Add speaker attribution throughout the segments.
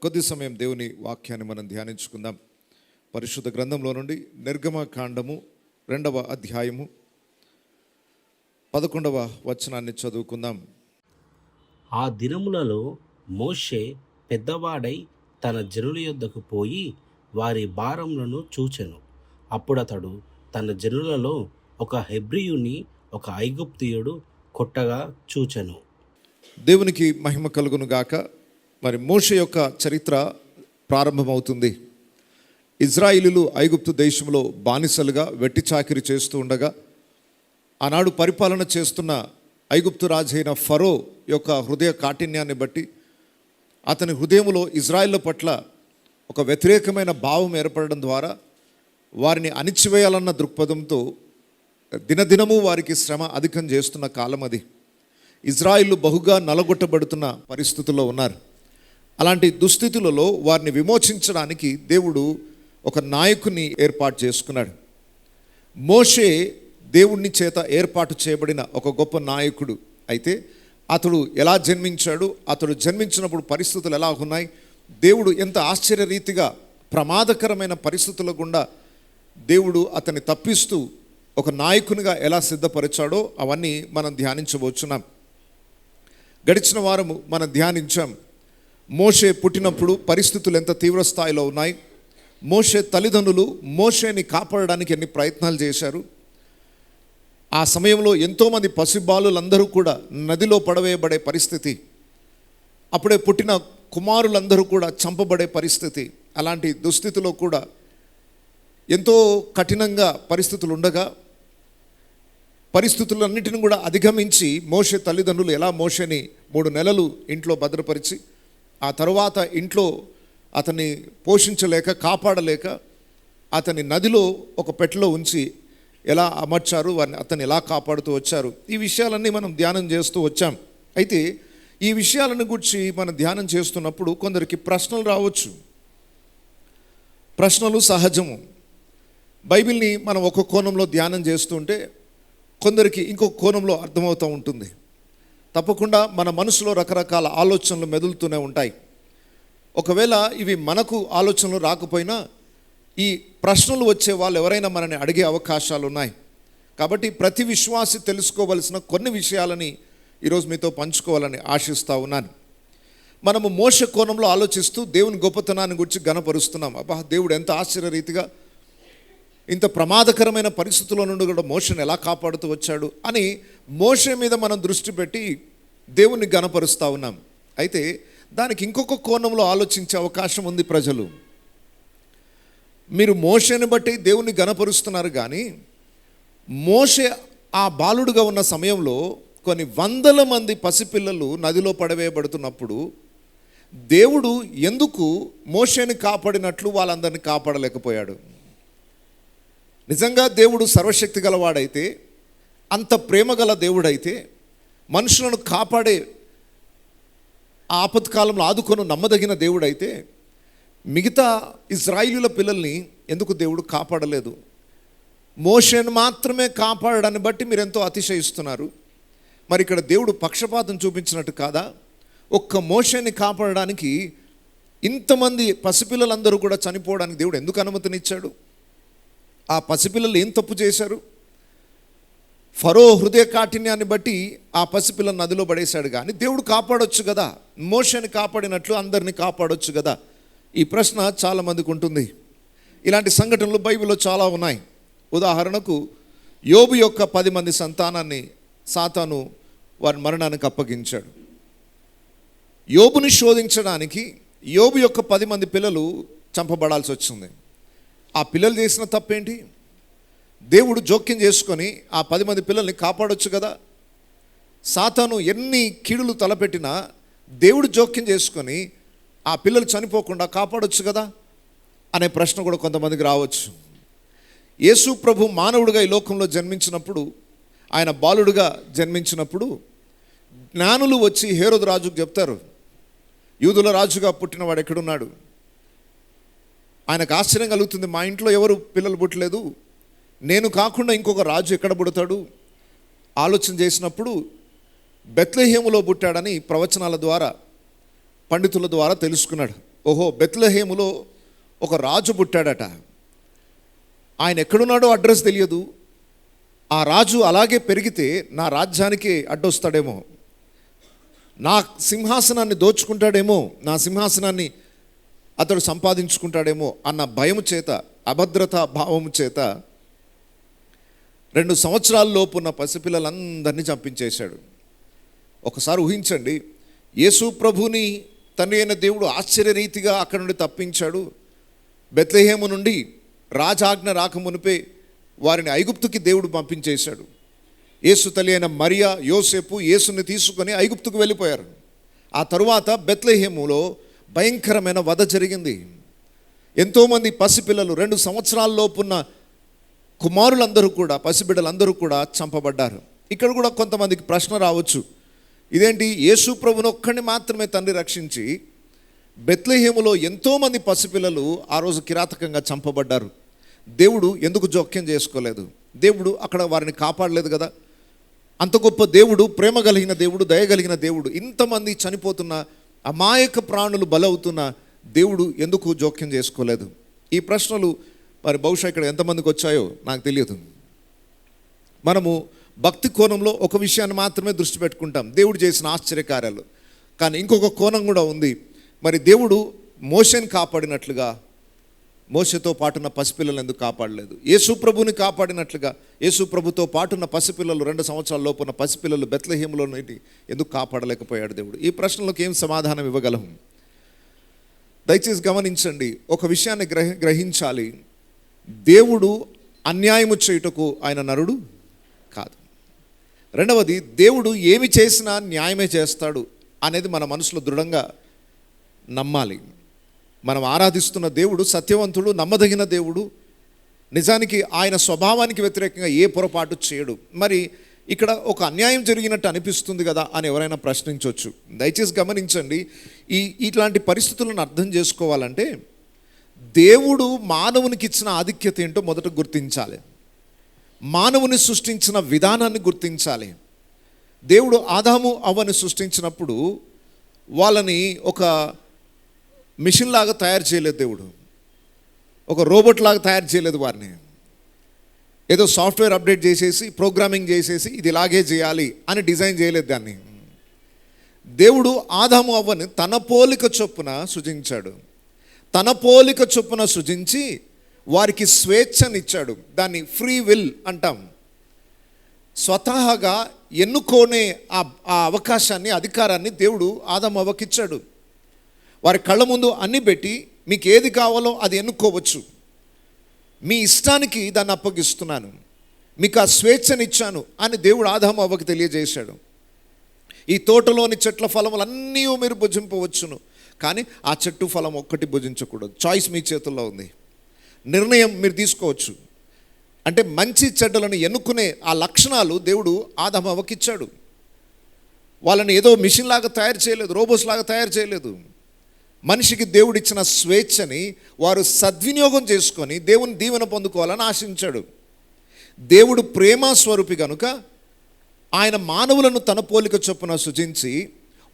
Speaker 1: కొద్ది సమయం దేవుని వాక్యాన్ని మనం ధ్యానించుకుందాం. పరిశుద్ధ గ్రంథంలో నుండి నిర్గమకాండము 2వ అధ్యాయము 11వ వచనాన్ని చదువుకుందాం.
Speaker 2: ఆ దినములలో మోషే పెద్దవాడై తన జనుల యొద్దకు పోయి వారి భారములను చూచెను. అప్పుడతడు తన జనులలో ఒక హెబ్రీయుని ఒక ఐగుప్తియుడు కొట్టగా చూచెను.
Speaker 1: దేవునికి మహిమ కలుగును గాక. మరి మోషే యొక్క చరిత్ర ప్రారంభమవుతుంది. ఇజ్రాయిలీలు ఐగుప్తు దేశంలో బానిసలుగా వెట్టి చాకిరి చేస్తూ ఉండగా, ఆనాడు పరిపాలన చేస్తున్న ఐగుప్తు రాజైన ఫరో యొక్క హృదయ కాఠిన్యాన్ని బట్టి అతని హృదయంలో ఇజ్రాయిల్ పట్ల ఒక వ్యతిరేకమైన భావం ఏర్పడడం ద్వారా వారిని అణిచివేయాలన్న దృక్పథంతో దినదినము వారికి శ్రమ అధికం చేస్తున్న కాలం అది. ఇజ్రాయిల్ బహుగా నలగొట్టబడుతున్న పరిస్థితుల్లో ఉన్నారు. అలాంటి దుస్థితులలో వారిని విమోచించడానికి దేవుడు ఒక నాయకుని ఏర్పాటు చేసుకున్నాడు. మోషే దేవుని చేత ఏర్పాటు చేయబడిన ఒక గొప్ప నాయకుడు. అయితే అతడు ఎలా జన్మించాడు, అతడు జన్మించినప్పుడు పరిస్థితులు ఎలా ఉన్నాయి, దేవుడు ఎంత ఆశ్చర్యరీతిగా ప్రమాదకరమైన పరిస్థితుల గుండా దేవుడు అతన్ని తప్పిస్తూ ఒక నాయకునిగా ఎలా సిద్ధపరిచాడో అవన్నీ మనం ధ్యానించబోచున్నాం. గడిచిన వారము మనం ధ్యానించాం. మోషే పుట్టినప్పుడు పరిస్థితులు ఎంత తీవ్ర స్థాయిలో ఉన్నాయి, మోషే తల్లిదండ్రులు మోషేని కాపాడడానికి ఎన్ని ప్రయత్నాలు చేశారు. ఆ సమయంలో ఎంతోమంది పసిబాలులందరూ కూడా నదిలో పడవేయబడే పరిస్థితి, అప్పుడే పుట్టిన కుమారులందరూ కూడా చంపబడే పరిస్థితి. అలాంటి దుస్థితిలో కూడా ఎంతో కఠినంగా పరిస్థితులు ఉండగా, పరిస్థితులన్నిటిని కూడా అధిగమించి మోషే తల్లిదండ్రులు ఎలా మోషేని 3 నెలలు ఇంట్లో భద్రపరిచి, ఆ తరువాత ఇంట్లో అతన్ని పోషించలేక కాపాడలేక అతన్ని నదిలో ఒక పెట్టెలో ఉంచి ఎలా అమర్చారు, వారిని అతన్ని ఎలా కాపాడుతూ వచ్చారు. ఈ విషయాలన్నీ మనం ధ్యానం చేస్తూ వచ్చాం. అయితే ఈ విషయాలను గురించి మనం ధ్యానం చేస్తున్నప్పుడు కొందరికి ప్రశ్నలు రావచ్చు. ప్రశ్నలు సహజము. బైబిల్ని మనం ఒక కోణంలో ధ్యానం చేస్తుంటే కొందరికి ఇంకొక కోణంలో అర్థమవుతూ ఉంటుంది. తప్పకుండా మన మనసులో రకరకాల ఆలోచనలు మెదులుతూనే ఉంటాయి. ఒకవేళ ఇవి మనకు ఆలోచనలు రాకపోయినా ఈ ప్రశ్నలు వచ్చే వాళ్ళు ఎవరైనా మనని అడిగే అవకాశాలు ఉన్నాయి. కాబట్టి ప్రతి విశ్వాసి తెలుసుకోవలసిన కొన్ని విషయాలని ఈరోజు మీతో పంచుకోవాలని ఆశిస్తూ ఉన్నాను. మనము మోషే కోణంలో ఆలోచిస్తూ దేవుని గొప్పతనాన్ని గురించి ఘనపరుస్తున్నాం. అబ్బా, దేవుడు ఎంత ఆశ్చర్యరీతిగా ఇంత ప్రమాదకరమైన పరిస్థితుల్లో నుండి కూడా మోషేని ఎలా కాపాడుతూ వచ్చాడు అని మోషే మీద మనం దృష్టి పెట్టి దేవుణ్ణి ఘనపరుస్తూ ఉన్నాం. అయితే దానికి ఇంకొక కోణంలో ఆలోచించే అవకాశం ఉంది. ప్రజలు, మీరు మోషేని బట్టి దేవుణ్ణి ఘనపరుస్తున్నారు, కానీ మోషే ఆ బాలుడుగా ఉన్న సమయంలో కొన్ని వందల మంది పసిపిల్లలు నదిలో పడవేయబడుతున్నప్పుడు దేవుడు ఎందుకు మోషేని కాపాడినట్లు వాళ్ళందరినీ కాపాడలేకపోయాడు? నిజంగా దేవుడు సర్వశక్తి గలవాడైతే, అంత ప్రేమ గల దేవుడైతే, మనుషులను కాపాడే ఆపత్కాలంలో ఆదుకొని నమ్మదగిన దేవుడైతే మిగతా ఇజ్రాయిలీల పిల్లల్ని ఎందుకు దేవుడు కాపాడలేదు? మోషేను మాత్రమే కాపాడడాన్ని బట్టి మీరు ఎంతో అతిశయిస్తున్నారు. మరి ఇక్కడ దేవుడు పక్షపాతం చూపించినట్టు కాదా? ఒక్క మోషేని కాపాడడానికి ఇంతమంది పసిపిల్లలందరూ కూడా చనిపోవడానికి దేవుడు ఎందుకు అనుమతినిచ్చాడు? ఆ పసిపిల్లలు ఏం తప్పు చేశారు? ఫరో హృదయ కాఠిన్యాన్ని బట్టి ఆ పసిపిల్లని నదిలో పడేశాడు, కానీ దేవుడు కాపాడొచ్చు కదా, మోషేని కాపాడినట్లు అందరినీ కాపాడొచ్చు కదా. ఈ ప్రశ్న చాలామందికి ఉంటుంది. ఇలాంటి సంఘటనలు బైబిల్లో చాలా ఉన్నాయి. ఉదాహరణకు యోబు యొక్క 10 మంది సంతానాన్ని సాతాను వారి మరణానికి అప్పగించాడు. యోబుని శోధించడానికి యోబు యొక్క 10 మంది పిల్లలు చంపబడాల్సి వచ్చింది. ఆ పిల్లలు చేసిన తప్పేంటి? దేవుడు జోక్యం చేసుకొని ఆ 10 మంది పిల్లల్ని కాపాడొచ్చు కదా. సాతాను ఎన్ని కీడులు తలపెట్టినా దేవుడు జోక్యం చేసుకొని ఆ పిల్లలు చనిపోకుండా కాపాడొచ్చు కదా అనే ప్రశ్న కూడా కొంతమందికి రావచ్చు. యేసు ప్రభు మానవుడిగా ఈ లోకంలో జన్మించినప్పుడు, ఆయన బాలుడుగా జన్మించినప్పుడు జ్ఞానులు వచ్చి హేరోదు రాజుకు చెప్తారు, యూదుల రాజుగా పుట్టినవాడు ఎక్కడున్నాడు? ఆయనకు ఆశ్చర్యం కలుగుతుంది, మా ఇంట్లో ఎవరు పిల్లలు పుట్టలేదు, నేను కాకుండా ఇంకొక రాజు ఎక్కడ పుడతాడు? ఆలోచన చేసినప్పుడు బెత్లెహేములో పుట్టాడని ప్రవచనాల ద్వారా పండితుల ద్వారా తెలుసుకున్నాడు. ఓహో, బెత్లెహేములో ఒక రాజు పుట్టాడట. ఆయన ఎక్కడున్నాడో అడ్రస్ తెలియదు. ఆ రాజు అలాగే పెరిగితే నా రాజ్యానికి అడ్డొస్తాడేమో, నా సింహాసనాన్ని దోచుకుంటాడేమో, నా సింహాసనాన్ని అతడు సంపాదించుకుంటాడేమో అన్న భయము చేత, అభద్రతా భావము చేత 2 సంవత్సరాల లోపు ఉన్న పసిపిల్లలందరినీ చంపించేశాడు. ఒకసారి ఊహించండి, యేసు ప్రభుని తండ్రి అయిన దేవుడు ఆశ్చర్యరీతిగా అక్కడి నుండి తప్పించాడు. బెత్లెహేము నుండి రాజాజ్ఞ రాకమునిపే వారిని ఐగుప్తుకి దేవుడు పంపించేశాడు. యేసు తల్లి అయిన మరియా, యోసేపు యేసుని తీసుకొని ఐగుప్తుకు వెళ్ళిపోయారు. ఆ తరువాత బెత్లెహేములో భయంకరమైన వధ జరిగింది. ఎంతోమంది పసిపిల్లలు, 2 సంవత్సరాల లోపున్న కుమారులందరూ కూడా, పసిబిడ్డలందరూ కూడా చంపబడ్డారు. ఇక్కడ కూడా కొంతమందికి ప్రశ్న రావచ్చు, ఇదేంటి యేసు ప్రభుని ఒక్కడిని మాత్రమే తండ్రి రక్షించి బెత్లెహేములో ఎంతోమంది పసిపిల్లలు ఆ రోజు కిరాతకంగా చంపబడ్డారు, దేవుడు ఎందుకు జోక్యం చేసుకోలేదు? దేవుడు అక్కడ వారిని కాపాడలేదు కదా? అంత గొప్ప దేవుడు, ప్రేమ కలిగిన దేవుడు, దయగలిగిన దేవుడు, ఇంతమంది చనిపోతున్న, అమాయక ప్రాణులు బలవుతున్న దేవుడు ఎందుకు జోక్యం చేసుకోలేదు? ఈ ప్రశ్నలు మరి బహుశా ఇక్కడ ఎంతమందికి వచ్చాయో నాకు తెలియదు. మనము భక్తి కోణంలో ఒక విషయాన్ని మాత్రమే దృష్టి పెట్టుకుంటాం, దేవుడు చేసిన ఆశ్చర్యకార్యాలు. కానీ ఇంకొక కోణం కూడా ఉంది. మరి దేవుడు మోషేని కాపాడినట్లుగా మోషేతో పాటున్న పసిపిల్లలు ఎందుకు కాపాడలేదు? యేసు ప్రభుని కాపాడినట్లుగా యేసు ప్రభుతో పాటున్న పసిపిల్లలు, 2 సంవత్సరాల లోపున్న పసిపిల్లలు బెత్లెహేములో ఎందుకు కాపాడలేకపోయాడు దేవుడు? ఈ ప్రశ్నలకు ఏం సమాధానం ఇవ్వగలము? దయచేసి గమనించండి, ఒక విషయాన్ని గ్రహించాలి. దేవుడు అన్యాయము చేయుటకు ఆయన నరుడు కాదు. రెండవది, దేవుడు ఏమి చేసినా న్యాయమే చేస్తాడు అనేది మన మనసులో దృఢంగా నమ్మాలి. మనం ఆరాధిస్తున్న దేవుడు సత్యవంతుడు, నమ్మదగిన దేవుడు. నిజానికి ఆయన స్వభావానికి వ్యతిరేకంగా ఏ పొరపాటు చేయడు. మరి ఇక్కడ ఒక అన్యాయం జరిగినట్టు అనిపిస్తుంది కదా అని ఎవరైనా ప్రశ్నించవచ్చు. దయచేసి గమనించండి, ఇట్లాంటి పరిస్థితులను అర్థం చేసుకోవాలంటే దేవుడు మానవునికి ఇచ్చిన ఆధిక్యత ఏంటో మొదట గుర్తించాలి. మానవుని సృష్టించిన విధానాన్ని గుర్తించాలి. దేవుడు ఆదాము అవ్వని సృష్టించినప్పుడు వాళ్ళని ఒక మిషన్ లాగా తయారు చేయలేదు. దేవుడు ఒక రోబోట్ లాగా తయారు చేయలేదు వారిని. ఏదో సాఫ్ట్వేర్ అప్డేట్ చేసేసి, ప్రోగ్రామింగ్ చేసేసి ఇది ఇలాగే చేయాలి అని డిజైన్ చేయలేదు దాన్ని. దేవుడు ఆదాము అవ్వని తన పోలిక చొప్పున సృజించాడు. తన పోలిక చొప్పున సృజించి వారికి స్వేచ్ఛనిచ్చాడు. దాన్ని ఫ్రీ విల్ అంటాం. స్వతహాగా ఎన్నుకోనే ఆ అవకాశాన్ని, అధికారాన్ని దేవుడు ఆదాము అవ్వకిచ్చాడు. వారి కళ్ళ ముందు అన్ని పెట్టి మీకు ఏది కావాలో అది ఎన్నుకోవచ్చు, మీ ఇష్టానికి దాన్ని అప్పగిస్తున్నాను, మీకు ఆ స్వేచ్ఛనిచ్చాను అని దేవుడు ఆదాము అవ్వకి తెలియజేశాడు. ఈ తోటలోని చెట్ల ఫలములన్నీ మీరు భుజింపవచ్చును, కానీ ఆ చెట్టు ఫలం ఒక్కటి భుజించకూడదు. చాయిస్ మీ చేతుల్లో ఉంది, నిర్ణయం మీరు తీసుకోవచ్చు. అంటే మంచి చెడ్డలను ఎన్నుకునే ఆ లక్షణాలు దేవుడు ఆదాము అవ్వకిచ్చాడు. వాళ్ళని ఏదో మిషన్ లాగా తయారు చేయలేదు, రోబోస్ లాగా తయారు చేయలేదు. మనిషికి దేవుడిచ్చిన స్వేచ్ఛని వారు సద్వినియోగం చేసుకొని దేవుని దీవెన పొందుకోవాలని ఆశించాడు. దేవుడు ప్రేమ స్వరూపి కనుక ఆయన మానవులను తన పోలిక చొప్పున సృజించి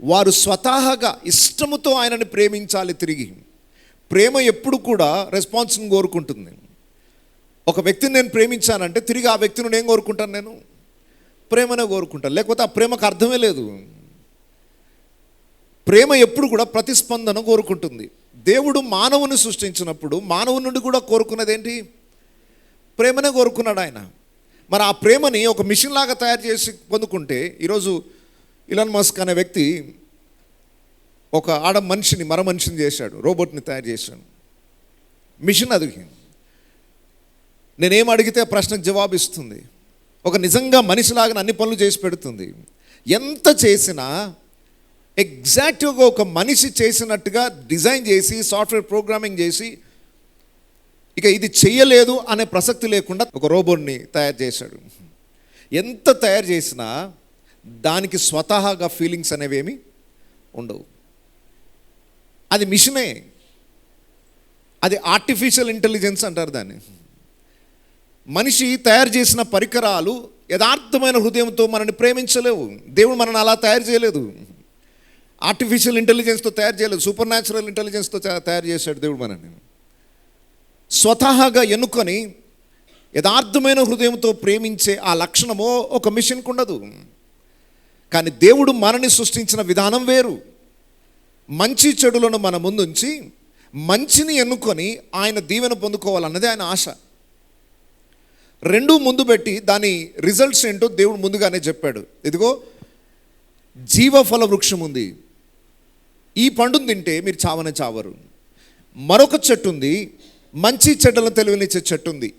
Speaker 1: వారు స్వతహాగా ఇష్టముతో ఆయనని ప్రేమించాలి. తిరిగి ప్రేమ ఎప్పుడు కూడా రెస్పాన్స్ని కోరుకుంటుంది. ఒక వ్యక్తిని నేను ప్రేమించానంటే తిరిగి ఆ వ్యక్తిని నేను కోరుకుంటాను, నేను ప్రేమనే కోరుకుంటాను, లేకపోతే ఆ ప్రేమకు అర్థమే లేదు. ప్రేమ ఎప్పుడు కూడా ప్రతిస్పందన కోరుకుంటుంది. దేవుడు మానవుని సృష్టించినప్పుడు మానవుని నుండి కూడా కోరుకున్నది ఏంటి? ప్రేమనే కోరుకున్నాడు ఆయన. మరి ఆ ప్రేమని ఒక మిషన్ లాగా తయారు చేసి పొందుకుంటే, ఈరోజు ఇలాన్ మస్క్ అనే వ్యక్తి ఒక మనిషిని, మర మనిషిని చేశాడు, రోబోట్ని తయారు చేశాడు. మిషన్ అది నేనేం అడిగితే ప్రశ్నకు జవాబు ఇస్తుంది. ఒక నిజంగా మనిషిలాగా అన్ని పనులు చేసి పెడుతుంది. ఎంత చేసినా ఎగ్జాక్ట్గా ఒక మనిషి చేసినట్టుగా డిజైన్ చేసి, సాఫ్ట్వేర్ ప్రోగ్రామింగ్ చేసి, ఇక ఇది చెయ్యలేదు అనే ప్రసక్తి లేకుండా ఒక రోబోట్ని తయారు చేశాడు. ఎంత తయారు చేసినా దానికి స్వతహాగా ఫీలింగ్స్ అనేవి ఏమి ఉండవు. అది మిషనే, అది ఆర్టిఫిషియల్ ఇంటెలిజెన్స్ అంటారు దాన్ని. మనిషి తయారు చేసిన పరికరాలు యథార్థమైన హృదయంతో మనల్ని ప్రేమించలేవు. దేవుడు మనల్ని అలా తయారు చేయలేదు. ఆర్టిఫిషియల్ ఇంటెలిజెన్స్తో తయారు చేయలేదు, సూపర్ న్యాచురల్ ఇంటెలిజెన్స్తో తయారు చేశాడు దేవుడు మనల్ని. స్వతహాగా ఎన్నుకొని యథార్థమైన హృదయంతో ప్రేమించే ఆ లక్షణమో ఒక మిషన్కు ఉండదు. కానీ దేవుడు మనని సృష్టించిన విధానం వేరు. మంచి చెడులను మన ముందుంచి మంచిని ఎన్నుకొని ఆయన దీవెన పొందుకోవాలన్నది ఆయన ఆశ. రెండూ ముందు పెట్టి దాని రిజల్ట్స్ ఏంటో దేవుడు ముందుగానే చెప్పాడు. ఇదిగో జీవఫల వృక్షం ఉంది, ఈ పండును తింటే మీరు చావనే చావరు. మరొక చెట్టు ఉంది, మంచి చెడ్డలను తెలివినిచ్చే చెట్టు ఉంది,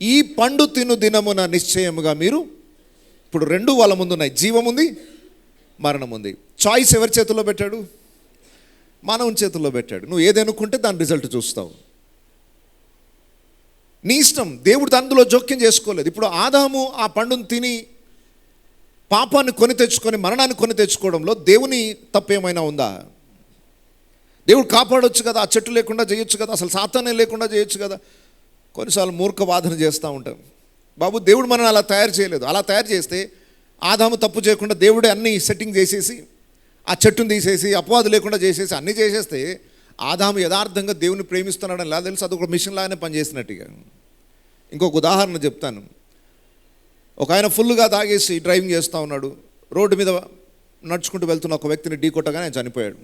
Speaker 1: ఈ పండు తిను దినమున నిశ్చయముగా మీరు. ఇప్పుడు రెండు వాళ్ళ ముందు ఉన్నాయి, జీవం ఉంది, మరణం ఉంది. చాయిస్ ఎవరి చేతుల్లో పెట్టాడు? మానవుని చేతుల్లో పెట్టాడు. నువ్వు ఏది అనుకుంటే దాని రిజల్ట్ చూస్తావు. నీ ఇష్టం. దేవుడు అందులో జోక్యం చేసుకోలేదు. ఇప్పుడు ఆదాము ఆ పండును తిని పాపాన్ని కొని తెచ్చుకొని మరణాన్ని కొని తెచ్చుకోవడంలో దేవుని తప్పేమైనా ఉందా? దేవుడు కాపాడొచ్చు కదా, ఆ చెట్టు లేకుండా చేయొచ్చు కదా, అసలు సాతానే లేకుండా చేయొచ్చు కదా. కొన్నిసార్లు మూర్ఖ వాదన చేస్తూ ఉంటాం. బాబు, దేవుడు మనల్ని అలా తయారు చేయలేదు. అలా తయారు చేస్తే ఆదాము తప్పు చేయకుండా దేవుడే అన్ని సెట్టింగ్ చేసేసి ఆ చెట్టును తీసేసి అపవాదు లేకుండా చేసేసి అన్నీ చేసేస్తే ఆదాము యథార్థంగా దేవుని ప్రేమిస్తున్నాడని ఎలా తెలుసు? అది ఒక మిషన్ లాగానే పనిచేసినట్టుగా. ఇంకొక ఉదాహరణ చెప్తాను. ఒక ఆయన ఫుల్గా తాగేసి డ్రైవింగ్ చేస్తూ ఉన్నాడు. రోడ్డు మీద నడుచుకుంటూ వెళ్తున్న ఒక వ్యక్తిని ఢీకొట్టగానే ఆయన చనిపోయాడు.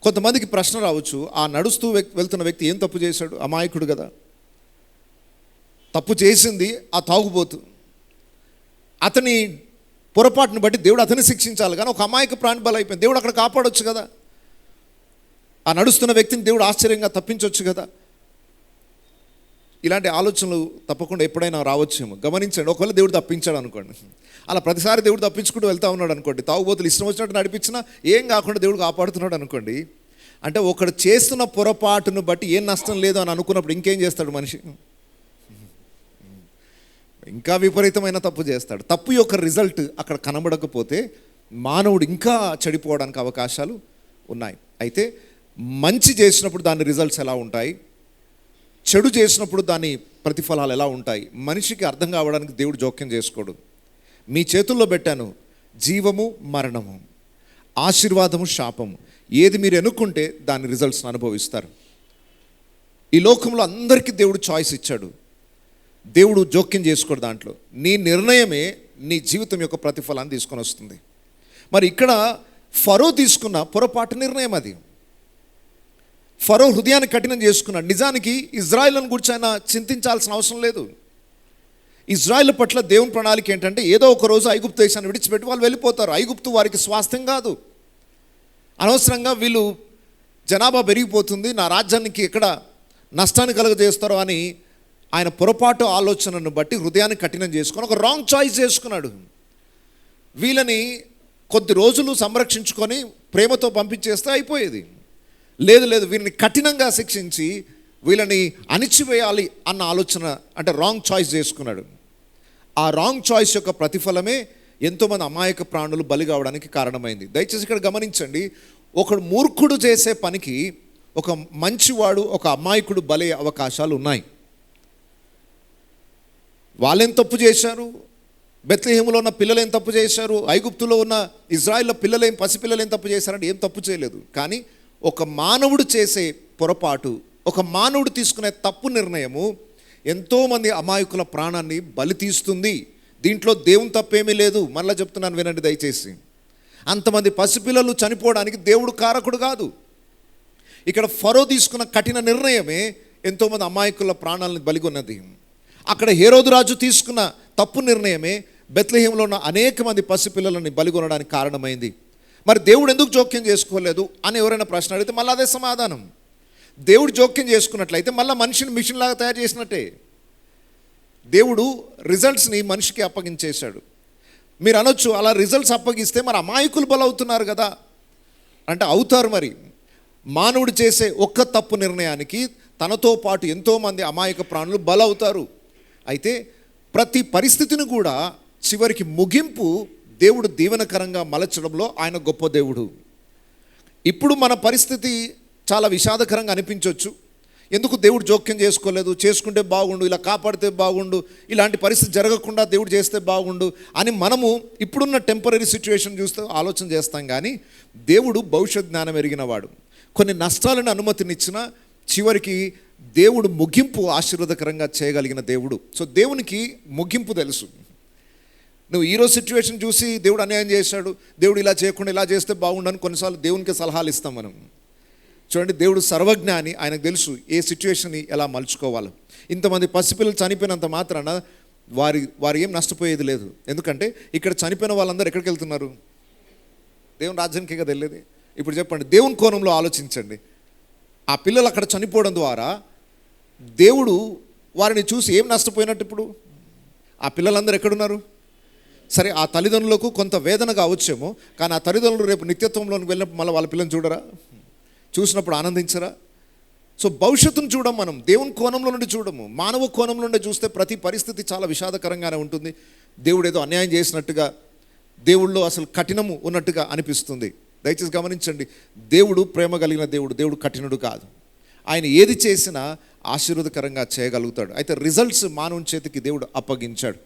Speaker 1: కొంతమందికి ప్రశ్న రావచ్చు, ఆ నడుస్తూ వెళ్తున్న వ్యక్తి ఏం తప్పు చేశాడు? అమాయకుడు కదా. తప్పు చేసింది ఆ తాగుబోతు. అతని పొరపాటును బట్టి దేవుడు అతన్ని శిక్షించాలి, కానీ ఒక అమాయక ప్రాణి బలైపోయింది. దేవుడు అక్కడ కాపాడొచ్చు కదా. ఆ నడుస్తున్న వ్యక్తిని దేవుడు ఆశ్చర్యంగా తప్పించవచ్చు కదా. ఇలాంటి ఆలోచనలు తప్పకుండా ఎప్పుడైనా రావచ్చేమో. గమనించండి. ఒకవేళ దేవుడు తప్పించాడు అనుకోండి, అలా ప్రతిసారి దేవుడు తప్పించుకుంటూ వెళ్తూ ఉన్నాడు అనుకోండి, తాగుబోతులు ఇష్టం వచ్చినట్టు నడిపించినా ఏం కాకుండా దేవుడు కాపాడుతున్నాడు అనుకోండి, అంటే ఒకడు చేస్తున్న పొరపాటును బట్టి ఏం నష్టం లేదు అని అనుకున్నప్పుడు ఇంకేం చేస్తాడు మనిషి? ఇంకా విపరీతమైన తప్పు చేస్తాడు. తప్పు యొక్క రిజల్ట్ అక్కడ కనబడకపోతే మానవుడు ఇంకా చెడిపోవడానికి అవకాశాలు ఉన్నాయి. అయితే మంచి చేసినప్పుడు దాని రిజల్ట్స్ ఎలా ఉంటాయి, చెడు చేసినప్పుడు దాని ప్రతిఫలాలు ఎలా ఉంటాయి, మనిషికి అర్థం కావడానికి దేవుడు జోక్యం చేసుకోడు. మీ చేతుల్లో పెట్టాను జీవము మరణము, ఆశీర్వాదము శాపము. ఏది మీరు ఎన్నుకుంటే దాని రిజల్ట్స్ని అనుభవిస్తారు. ఈ లోకంలో అందరికీ దేవుడు చాయిస్ ఇచ్చాడు. దేవుడు జోక్యం చేసుకోడు దాంట్లో. నీ నిర్ణయమే నీ జీవితం యొక్క ప్రతిఫలాన్ని తీసుకొని వస్తుంది. మరి ఇక్కడ ఫరో తీసుకున్న పొరపాటు నిర్ణయం అది. ఫరో హృదయాన్ని కఠినం చేసుకున్నాడు. నిజానికి ఇజ్రాయిల్ను గురించి ఆయన చింతించాల్సిన అవసరం లేదు. ఇజ్రాయిల్ పట్ల దేవుని ప్రణాళిక ఏంటంటే ఏదో ఒక రోజు ఐగుప్తు దేశాన్ని విడిచిపెట్టి వాళ్ళు వెళ్ళిపోతారు. ఐగుప్తు వారికి స్వాస్థ్యం కాదు. అనవసరంగా వీళ్ళు జనాభా పెరిగిపోతుంది, నా రాజ్యానికి ఎక్కడ నష్టాన్ని కలుగజేస్తారో అని ఆయన పొరపాటు ఆలోచనను బట్టి హృదయాన్ని కఠినం చేసుకొని ఒక రాంగ్ చాయిస్ చేసుకున్నాడు. వీళ్ళని కొద్ది రోజులు సంరక్షించుకొని ప్రేమతో పంపించేస్తే అయిపోయేది. లేదు లేదు, వీరిని కఠినంగా శిక్షించి వీళ్ళని అణిచివేయాలి అన్న ఆలోచన, అంటే రాంగ్ చాయిస్ చేసుకున్నాడు. ఆ రాంగ్ చాయిస్ యొక్క ప్రతిఫలమే ఎంతోమంది అమాయక ప్రాణులు బలి కావడానికి కారణమైంది. దయచేసి ఇక్కడ గమనించండి. ఒకడు మూర్ఖుడు చేసే పనికి ఒక మంచివాడు, ఒక అమాయకుడు బలే అవకాశాలు ఉన్నాయి. వాళ్ళేం తప్పు చేశారు? బెత్లెహేములో ఉన్న పిల్లలు ఏం తప్పు చేశారు? ఐగుప్తులో ఉన్న ఇజ్రాయిల్లో పిల్లలేం, పసిపిల్లలు ఏం తప్పు చేశారంటే ఏం తప్పు చేయలేదు. కానీ ఒక మానవుడు చేసే పొరపాటు, ఒక మానవుడు తీసుకునే తప్పు నిర్ణయము ఎంతోమంది అమాయకుల ప్రాణాన్ని బలి తీస్తుంది. దీంట్లో దేవుని తప్పేమీ లేదు. మళ్ళీ చెప్తున్నాను, వినండి దయచేసి. అంతమంది పసిపిల్లలు చనిపోవడానికి దేవుడు కారకుడు కాదు. ఇక్కడ ఫరో తీసుకున్న కఠిన నిర్ణయమే ఎంతోమంది అమాయకుల ప్రాణాలను బలిగొన్నది. అక్కడ హేరోదు రాజు తీసుకున్న తప్పు నిర్ణయమే బెత్లెహేములో ఉన్న అనేక మంది పసిపిల్లలని బలిగొనడానికి కారణమైంది. మరి దేవుడు ఎందుకు జోక్యం చేసుకోలేదు అని ఎవరైనా ప్రశ్న అడిగితే మళ్ళీ అదే సమాధానం. దేవుడు జోక్యం చేసుకున్నట్లయితే మళ్ళీ మనిషిని మిషన్ లాగా తయారు చేసినట్టే. దేవుడు రిజల్ట్స్ని మనిషికి అప్పగించేశాడు. మీరు అనొచ్చు, అలా రిజల్ట్స్ అప్పగిస్తే మరి అమాయకులు బలవుతున్నారు కదా అంటే అవుతారు. మరి మానవుడు చేసే ఒక్క తప్పు నిర్ణయానికి తనతో పాటు ఎంతోమంది అమాయక ప్రాణులు బలవుతారు. అయితే ప్రతి పరిస్థితిని కూడా చివరికి ముగింపు దేవుడు దీవెనకరంగా మలచడంలో ఆయన గొప్ప దేవుడు. ఇప్పుడు మన పరిస్థితి చాలా విషాదకరంగా అనిపించవచ్చు. ఎందుకు దేవుడు జోక్యం చేసుకోలేదు, చేసుకుంటే బాగుండు, ఇలా కాపాడితే బాగుండు, ఇలాంటి పరిస్థితి జరగకుండా దేవుడు చేస్తే బాగుండు అని మనము ఇప్పుడున్న టెంపరీ సిచ్యువేషన్ చూస్తే ఆలోచన చేస్తాం. కానీ దేవుడు భవిష్యత్ జ్ఞానం ఎరిగినవాడు. కొన్ని నష్టాలను అనుమతినిచ్చిన చివరికి దేవుడు ముగింపు ఆశీర్వాదకరంగా చేయగలిగిన దేవుడు. సో దేవునికి ముగింపు తెలుసు. నువ్వు ఈరోజు సిచ్యువేషన్ చూసి దేవుడు అన్యాయం చేశాడు, దేవుడు ఇలా చేయకుండా ఇలా చేస్తే బాగుండని కొన్నిసార్లు దేవునికి సలహాలు ఇస్తాం మనం. చూడండి, దేవుడు సర్వజ్ఞాని, ఆయనకు తెలుసు ఏ సిచ్యువేషన్ని ఎలా మలుచుకోవాలో. ఇంతమంది పసిపిల్లలు చనిపోయినంత మాత్రాన వారు ఏం నష్టపోయేది లేదు. ఎందుకంటే ఇక్కడ చనిపోయిన వాళ్ళందరూ ఎక్కడికి వెళ్తున్నారు? దేవుని రాజ్యానికి కదా వెళ్ళేది. ఇప్పుడు చెప్పండి, దేవుని కోణంలో ఆలోచించండి. ఆ పిల్లలు అక్కడ చనిపోవడం ద్వారా దేవుడు వారిని చూసి ఏం నష్టపోయినట్టు? ఇప్పుడు ఆ పిల్లలందరూ ఎక్కడున్నారు? సరే, ఆ తల్లిదండ్రులకు కొంత వేదన కావచ్చేమో, కానీ ఆ తల్లిదండ్రులు రేపు నిత్యత్వంలోకి వెళ్ళినప్పుడు మళ్ళీ వాళ్ళ పిల్లల్ని చూడరా? చూసినప్పుడు ఆనందించరా? సో భవిష్యత్తును చూడం మనం, దేవుని కోణంలో నుండి చూడము. మానవ కోణంలో నుండి చూస్తే ప్రతి పరిస్థితి చాలా విషాదకరంగానే ఉంటుంది. దేవుడు ఏదో అన్యాయం చేసినట్టుగా, దేవుళ్ళో అసలు కఠినము ఉన్నట్టుగా అనిపిస్తుంది. దయచేసి గమనించండి, దేవుడు ప్రేమ కలిగిన దేవుడు, దేవుడు కఠినుడు కాదు. ఆయన ఏది చేసినా ఆశీర్వాదకరంగా చేయగలుగుతాడు. అయితే రిజల్ట్స్ మానవుని చేతికి దేవుడు అప్పగించాడు.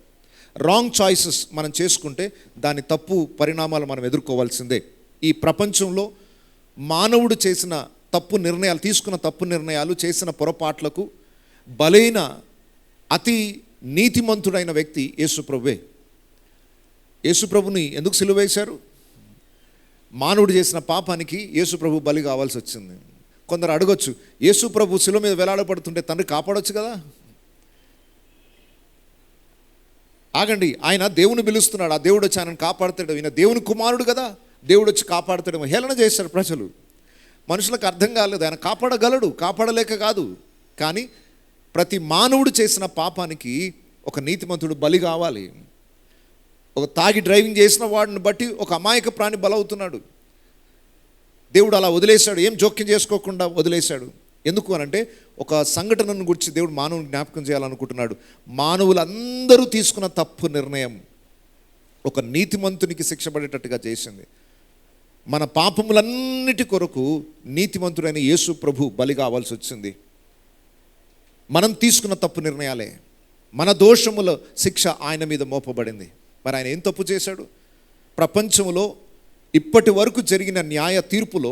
Speaker 1: రాంగ్ చాయిసెస్ మనం చేసుకుంటే దాని తప్పు పరిణామాలు మనం ఎదుర్కోవాల్సిందే. ఈ ప్రపంచంలో మానవుడు చేసిన తప్పు నిర్ణయాలు, తీసుకున్న తప్పు నిర్ణయాలు, చేసిన పొరపాట్లకు బలైన అతి నీతిమంతుడైన వ్యక్తి యేసుప్రభువే. యేసుప్రభుని ఎందుకు సిలువ వేశారు? మానవుడు చేసిన పాపానికి యేసుప్రభు బలి కావాల్సి వచ్చింది. కొందరు అడగొచ్చు, యేసుప్రభు సిలువ మీద వేలాడపడుతుంటే తండ్రి కాపాడొచ్చు కదా? ఆగండి, ఆయన దేవుని పిలుస్తున్నాడు, ఆ దేవుడు వచ్చి ఆయనను కాపాడుతాడు, ఈయన దేవుని కుమారుడు కదా, దేవుడు వచ్చి కాపాడుతాడేమో హేళన చేశారు ప్రజలు. మనుషులకు అర్థం కాలేదు, ఆయన కాపాడగలడు, కాపాడలేక కాదు. కానీ ప్రతి మానవుడు చేసిన పాపానికి ఒక నీతిమంతుడు బలి కావాలి. ఒక తాగి డ్రైవింగ్ చేసిన వాడిని బట్టి ఒక అమాయక ప్రాణి బలవుతున్నాడు. దేవుడు అలా వదిలేశాడు, ఏం జోక్యం చేసుకోకుండా వదిలేశాడు. ఎందుకు అనంటే ఒక సంఘటనను గురించి దేవుడు మానవుని జ్ఞాపకం చేయాలనుకుంటున్నాడు. మానవులందరూ తీసుకున్న తప్పు నిర్ణయం ఒక నీతిమంతునికి శిక్ష పడేటట్టుగా చేసింది. మన పాపములన్నిటి కొరకు నీతిమంతుడైన యేసు ప్రభు బలి కావాల్సి వచ్చింది. మనం తీసుకున్న తప్పు నిర్ణయాలే, మన దోషముల శిక్ష ఆయన మీద మోపబడింది. మరి ఆయన ఏం తప్పు చేశాడు? ప్రపంచంలో ఇప్పటి వరకు జరిగిన న్యాయ తీర్పులో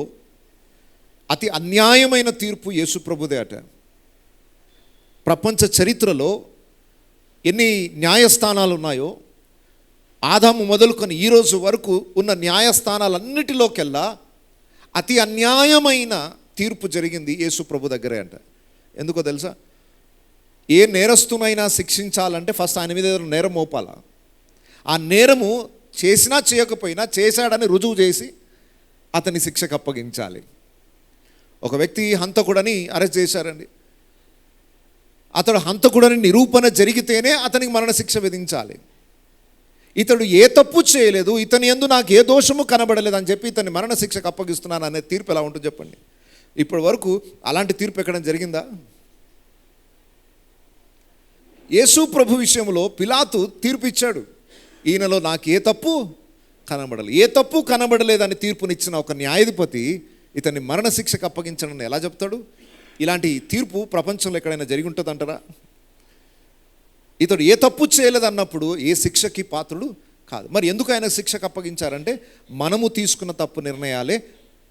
Speaker 1: అతి అన్యాయమైన తీర్పు యేసు ప్రభుదే అట. ప్రపంచ చరిత్రలో ఎన్ని న్యాయస్థానాలు ఉన్నాయో, ఆదాము మొదలుకొని ఈరోజు వరకు ఉన్న న్యాయస్థానాలన్నిటిలోకెల్లా అతి అన్యాయమైన తీర్పు జరిగింది యేసు ప్రభు దగ్గరే అంట. ఎందుకో తెలుసా? ఏ నేరస్తునైనా శిక్షించాలంటే ఫస్ట్ ఆయన మీద ఏదైనా నేరం మోపాలా. ఆ నేరము చేసినా చేయకపోయినా చేశాడని రుజువు చేసి అతని శిక్షకు అప్పగించాలి. ఒక వ్యక్తి హంతకుడని అరెస్ట్ చేశారండి. అతడు హంతకుడని నిరూపణ జరిగితేనే అతనికి మరణశిక్ష విధించాలి. ఇతడు ఏ తప్పు చేయలేదు, ఇతని యందు నాకు ఏ దోషము కనబడలేదు అని చెప్పి ఇతన్ని మరణశిక్షకు అప్పగిస్తున్నాను అనే తీర్పు ఎలా ఉంటుంది చెప్పండి? ఇప్పటి వరకు అలాంటి తీర్పు ఎక్కడం జరిగిందా? యేసు ప్రభు విషయంలో పిలాతు తీర్పు ఇచ్చాడు, ఈయనలో నాకు ఏ తప్పు కనబడలేదు. ఏ తప్పు కనబడలేదని తీర్పునిచ్చిన ఒక న్యాయాధిపతి ఇతన్ని మరణశిక్షకు అప్పగించడం ఎలా చెప్తాడు? ఇలాంటి తీర్పు ప్రపంచంలో ఎక్కడైనా జరిగి ఉంటుందంటారా? ఇతడు ఏ తప్పు చేయలేదన్నప్పుడు ఏ శిక్షకి పాత్రుడు కాదు. మరి ఎందుకు ఆయన శిక్షకు అప్పగించారంటే మనము తీసుకున్న తప్పు నిర్ణయాలే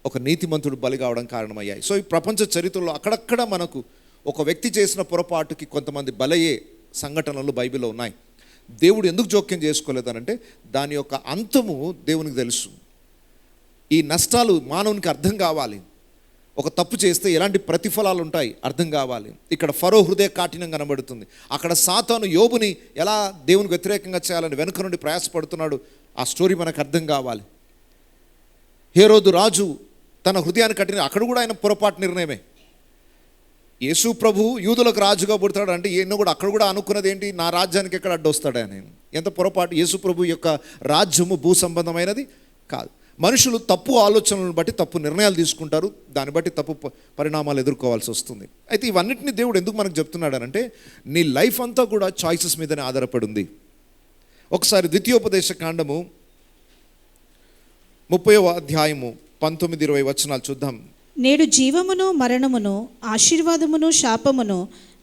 Speaker 1: ఒక నీతిమంతుడు బలి కావడం కారణమయ్యాయి. సో ఈ ప్రపంచ చరిత్రలో అక్కడక్కడ మనకు ఒక వ్యక్తి చేసిన పొరపాటుకి కొంతమంది బలయ్యే సంఘటనలు బైబిల్లో ఉన్నాయి. దేవుడు ఎందుకు జోక్యం చేసుకోలేదనంటే దాని యొక్క అంతము దేవునికి తెలుసు. ఈ నష్టాలు మానవునికి అర్థం కావాలి. ఒక తప్పు చేస్తే ఎలాంటి ప్రతిఫలాలు ఉంటాయి అర్థం కావాలి. ఇక్కడ ఫరో హృదయ కాఠిన్యం కనబడుతుంది. అక్కడ సాతాను యోబుని ఎలా దేవునికి వ్యతిరేకంగా చేయాలని వెనుక నుండి ప్రయాసపడుతున్నాడు. ఆ స్టోరీ మనకు అర్థం కావాలి. హేరోదు రాజు తన హృదయాన్ని కట్టిన అక్కడ కూడా ఆయన పొరపాటు నిర్ణయమే. యేసు ప్రభు యూదులకు రాజుగా పుడతాడు అంటే ఈయన కూడా అక్కడ కూడా అనుకున్నది ఏంటి? నా రాజ్యానికి ఎక్కడ అడ్డొస్తాడా అని. ఎంత పొరపాటు! యేసు ప్రభు యొక్క రాజ్యము భూ సంబంధమైనది కాదు. మనుషులు తప్పు ఆలోచనలను బట్టి తప్పు నిర్ణయాలు తీసుకుంటారు, దాన్ని బట్టి తప్పు పరిణామాలు ఎదుర్కోవాల్సి వస్తుంది. అయితే ఇవన్నిటిని దేవుడు ఎందుకు మనకు చెప్తున్నాడు అంటే నీ లైఫ్ అంతా కూడా చాయిసెస్ మీదనే ఆధారపడి ఉంది. ఒకసారి ద్వితీయోపదేశ కాండము 30వ అధ్యాయము 19-20 వచనాలు చూద్దాం.
Speaker 3: నేడు జీవమును మరణమును ఆశీర్వాదమును శాపమును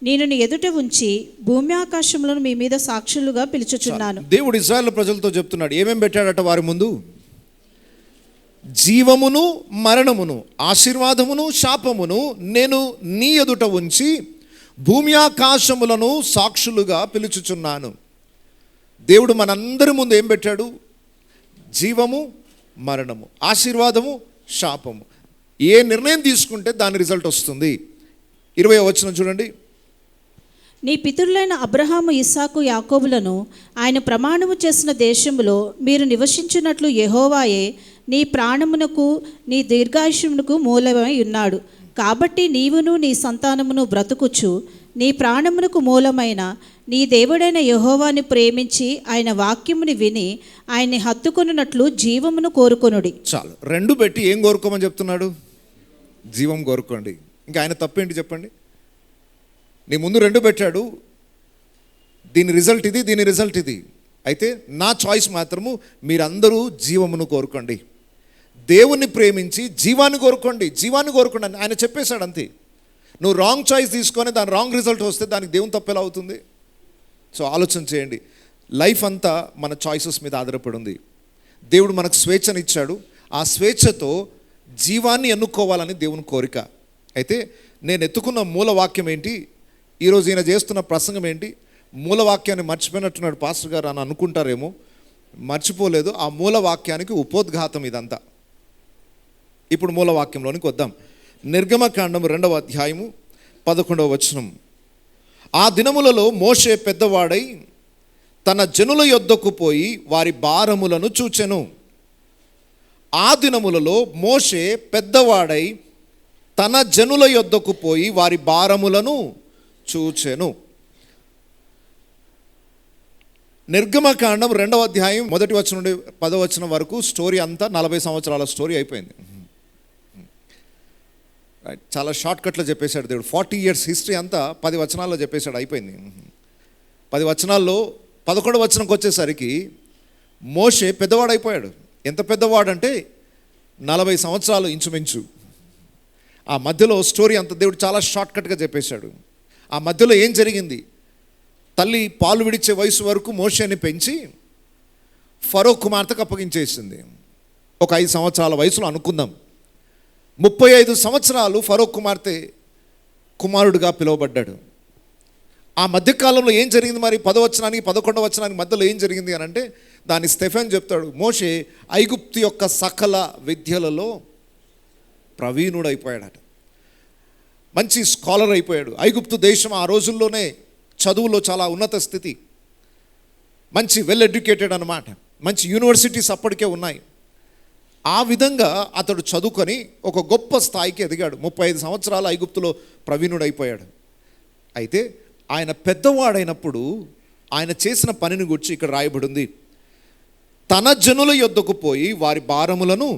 Speaker 3: నేను నీ ఎదుట ఉంచి భూమి ఆకాశములను మీ మీద సాక్షులుగా పిలుచుచున్నాను.
Speaker 1: దేవుడు ఇశ్రాయేలు ప్రజలతో చెప్తున్నాడు, ఏమేం పెట్టాడట వారి ముందు? జీవమును మరణమును ఆశీర్వాదమును శాపమును నేను నీ ఎదుట ఉంచి భూమి ఆకాశములను సాక్షులుగా పిలుచుచున్నాను. దేవుడు మనందరి ముందు ఏం పెట్టాడు? జీవము మరణము, ఆశీర్వాదము శాపము. ఏ నిర్ణయం తీసుకుంటే దాని రిజల్ట్ వస్తుంది. 20వ వచనం చూడండి.
Speaker 3: నీ పితరులైన అబ్రహాము ఇస్సాకు యాకోబులను ఆయన ప్రమాణము చేసిన దేశములో మీరు నివసించినట్లు యెహోవాయే నీ ప్రాణమునకు నీ దీర్ఘాయుష్యమునకు మూలమై ఉన్నాడు. కాబట్టి నీవును నీ సంతానమును బ్రతుకుచు నీ ప్రాణమునకు మూలమైన నీ దేవుడైన యెహోవాని ప్రేమించి ఆయన వాక్యముని విని ఆయన్ని హత్తుకొనున్నట్లు జీవమును కోరుకొనుడి.
Speaker 1: చాలు, రెండు పెట్టి ఏం కోరుకోమని చెప్తున్నాడు? జీవం కోరుకోండి. ఇంకా ఆయన తప్పేంటి చెప్పండి? నీ ముందు రెండు పెట్టాడు, దీని రిజల్ట్ ఇది, దీని రిజల్ట్ ఇది. అయితే నా చాయిస్ మాత్రము మీరందరూ జీవమును కోరుకోండి, దేవుణ్ణి ప్రేమించి జీవాన్ని కోరుకోండి, జీవాన్ని కోరుకోండి అని ఆయన చెప్పేశాడు. అంతే. నువ్వు రాంగ్ చాయిస్ తీసుకొని దాని రాంగ్ రిజల్ట్ వస్తే దానికి దేవుని తప్పు ఎలా అవుతుంది? సో ఆలోచన చేయండి. లైఫ్ అంతా మన చాయిసెస్ మీద ఆధారపడి ఉంది. దేవుడు మనకు స్వేచ్ఛనిచ్చాడు. ఆ స్వేచ్ఛతో జీవాన్ని ఎన్నుకోవాలని దేవుని కోరిక. అయితే నేను ఎత్తుకున్న మూలవాక్యం ఏంటి? ఈరోజు ఈయన చేస్తున్న ప్రసంగం ఏంటి? మూలవాక్యాన్ని మర్చిపోయినట్టున్నాడు పాస్టర్ గారు అని అనుకుంటారేమో. మర్చిపోలేదు. ఆ మూలవాక్యానికి ఉపోద్ఘాతం ఇదంతా. ఇప్పుడు మూలవాక్యంలోనికి వద్దాం. నిర్గమకాండం 2వ అధ్యాయము 11వ వచనం. ఆ దినములలో మోషే పెద్దవాడై తన జనుల యొద్దకు పోయి వారి భారములను చూచెను. ఆ దినములలో మోషే పెద్దవాడై తన జనుల యొద్దకు పోయి వారి భారములను చూచెను. నిర్గమకాండం 2వ అధ్యాయం 1వ వచనం నుండి 10వ వచనం వరకు స్టోరీ అంతా 40 సంవత్సరాల స్టోరీ అయిపోయింది. చాలా షార్ట్కట్లో చెప్పేశాడు దేవుడు. 40 years హిస్టరీ అంతా 10 వచనాల్లో చెప్పేశాడు, అయిపోయింది. 10 వచనాల్లో 11వ వచనంకి వచ్చేసరికి మోషే పెద్దవాడైపోయాడు. ఎంత పెద్దవాడంటే 40 సంవత్సరాలు ఇంచుమించు. ఆ మధ్యలో స్టోరీ అంతా దేవుడు చాలా షార్ట్కట్గా చెప్పేశాడు. ఆ మధ్యలో ఏం జరిగింది? తల్లి పాలు విడిచే వయసు వరకు మోషేని పెంచి ఫరో కుమార్తెకు అప్పగించేసింది. ఒక 5 సంవత్సరాల వయసులో అనుకుందాం. 35 సంవత్సరాలు ఫరో కుమార్తె కుమారుడుగా పిలువబడ్డాడు. ఆ మధ్యకాలంలో ఏం జరిగింది మరి? 10వ వచనానికి 11వ వచనానికి మధ్యలో ఏం జరిగింది అని అంటే దాన్ని స్టెఫెన్ చెప్తాడు. మోషే ఐగుప్తు యొక్క సకల విద్యలలో ప్రవీణుడైపోయాడట. మంచి స్కాలర్ అయిపోయాడు. ఐగుప్తు దేశం ఆ రోజుల్లోనే చదువులో చాలా ఉన్నత స్థితి, మంచి వెల్ ఎడ్యుకేటెడ్ అన్నమాట. మంచి యూనివర్సిటీస్ అప్పటికే ఉన్నాయి. ఆ విధంగా అతడు చదువుకొని ఒక గొప్ప స్థాయికి ఎదిగాడు. 35 సంవత్సరాలు ఐగుప్తులో ప్రవీణుడైపోయాడు. అయితే ఆయన పెద్దవాడైనప్పుడు ఆయన చేసిన పనిని గురించి ఇక్కడ రాయబడింది. తన జనుల యొద్దకు పోయి వారి భారములను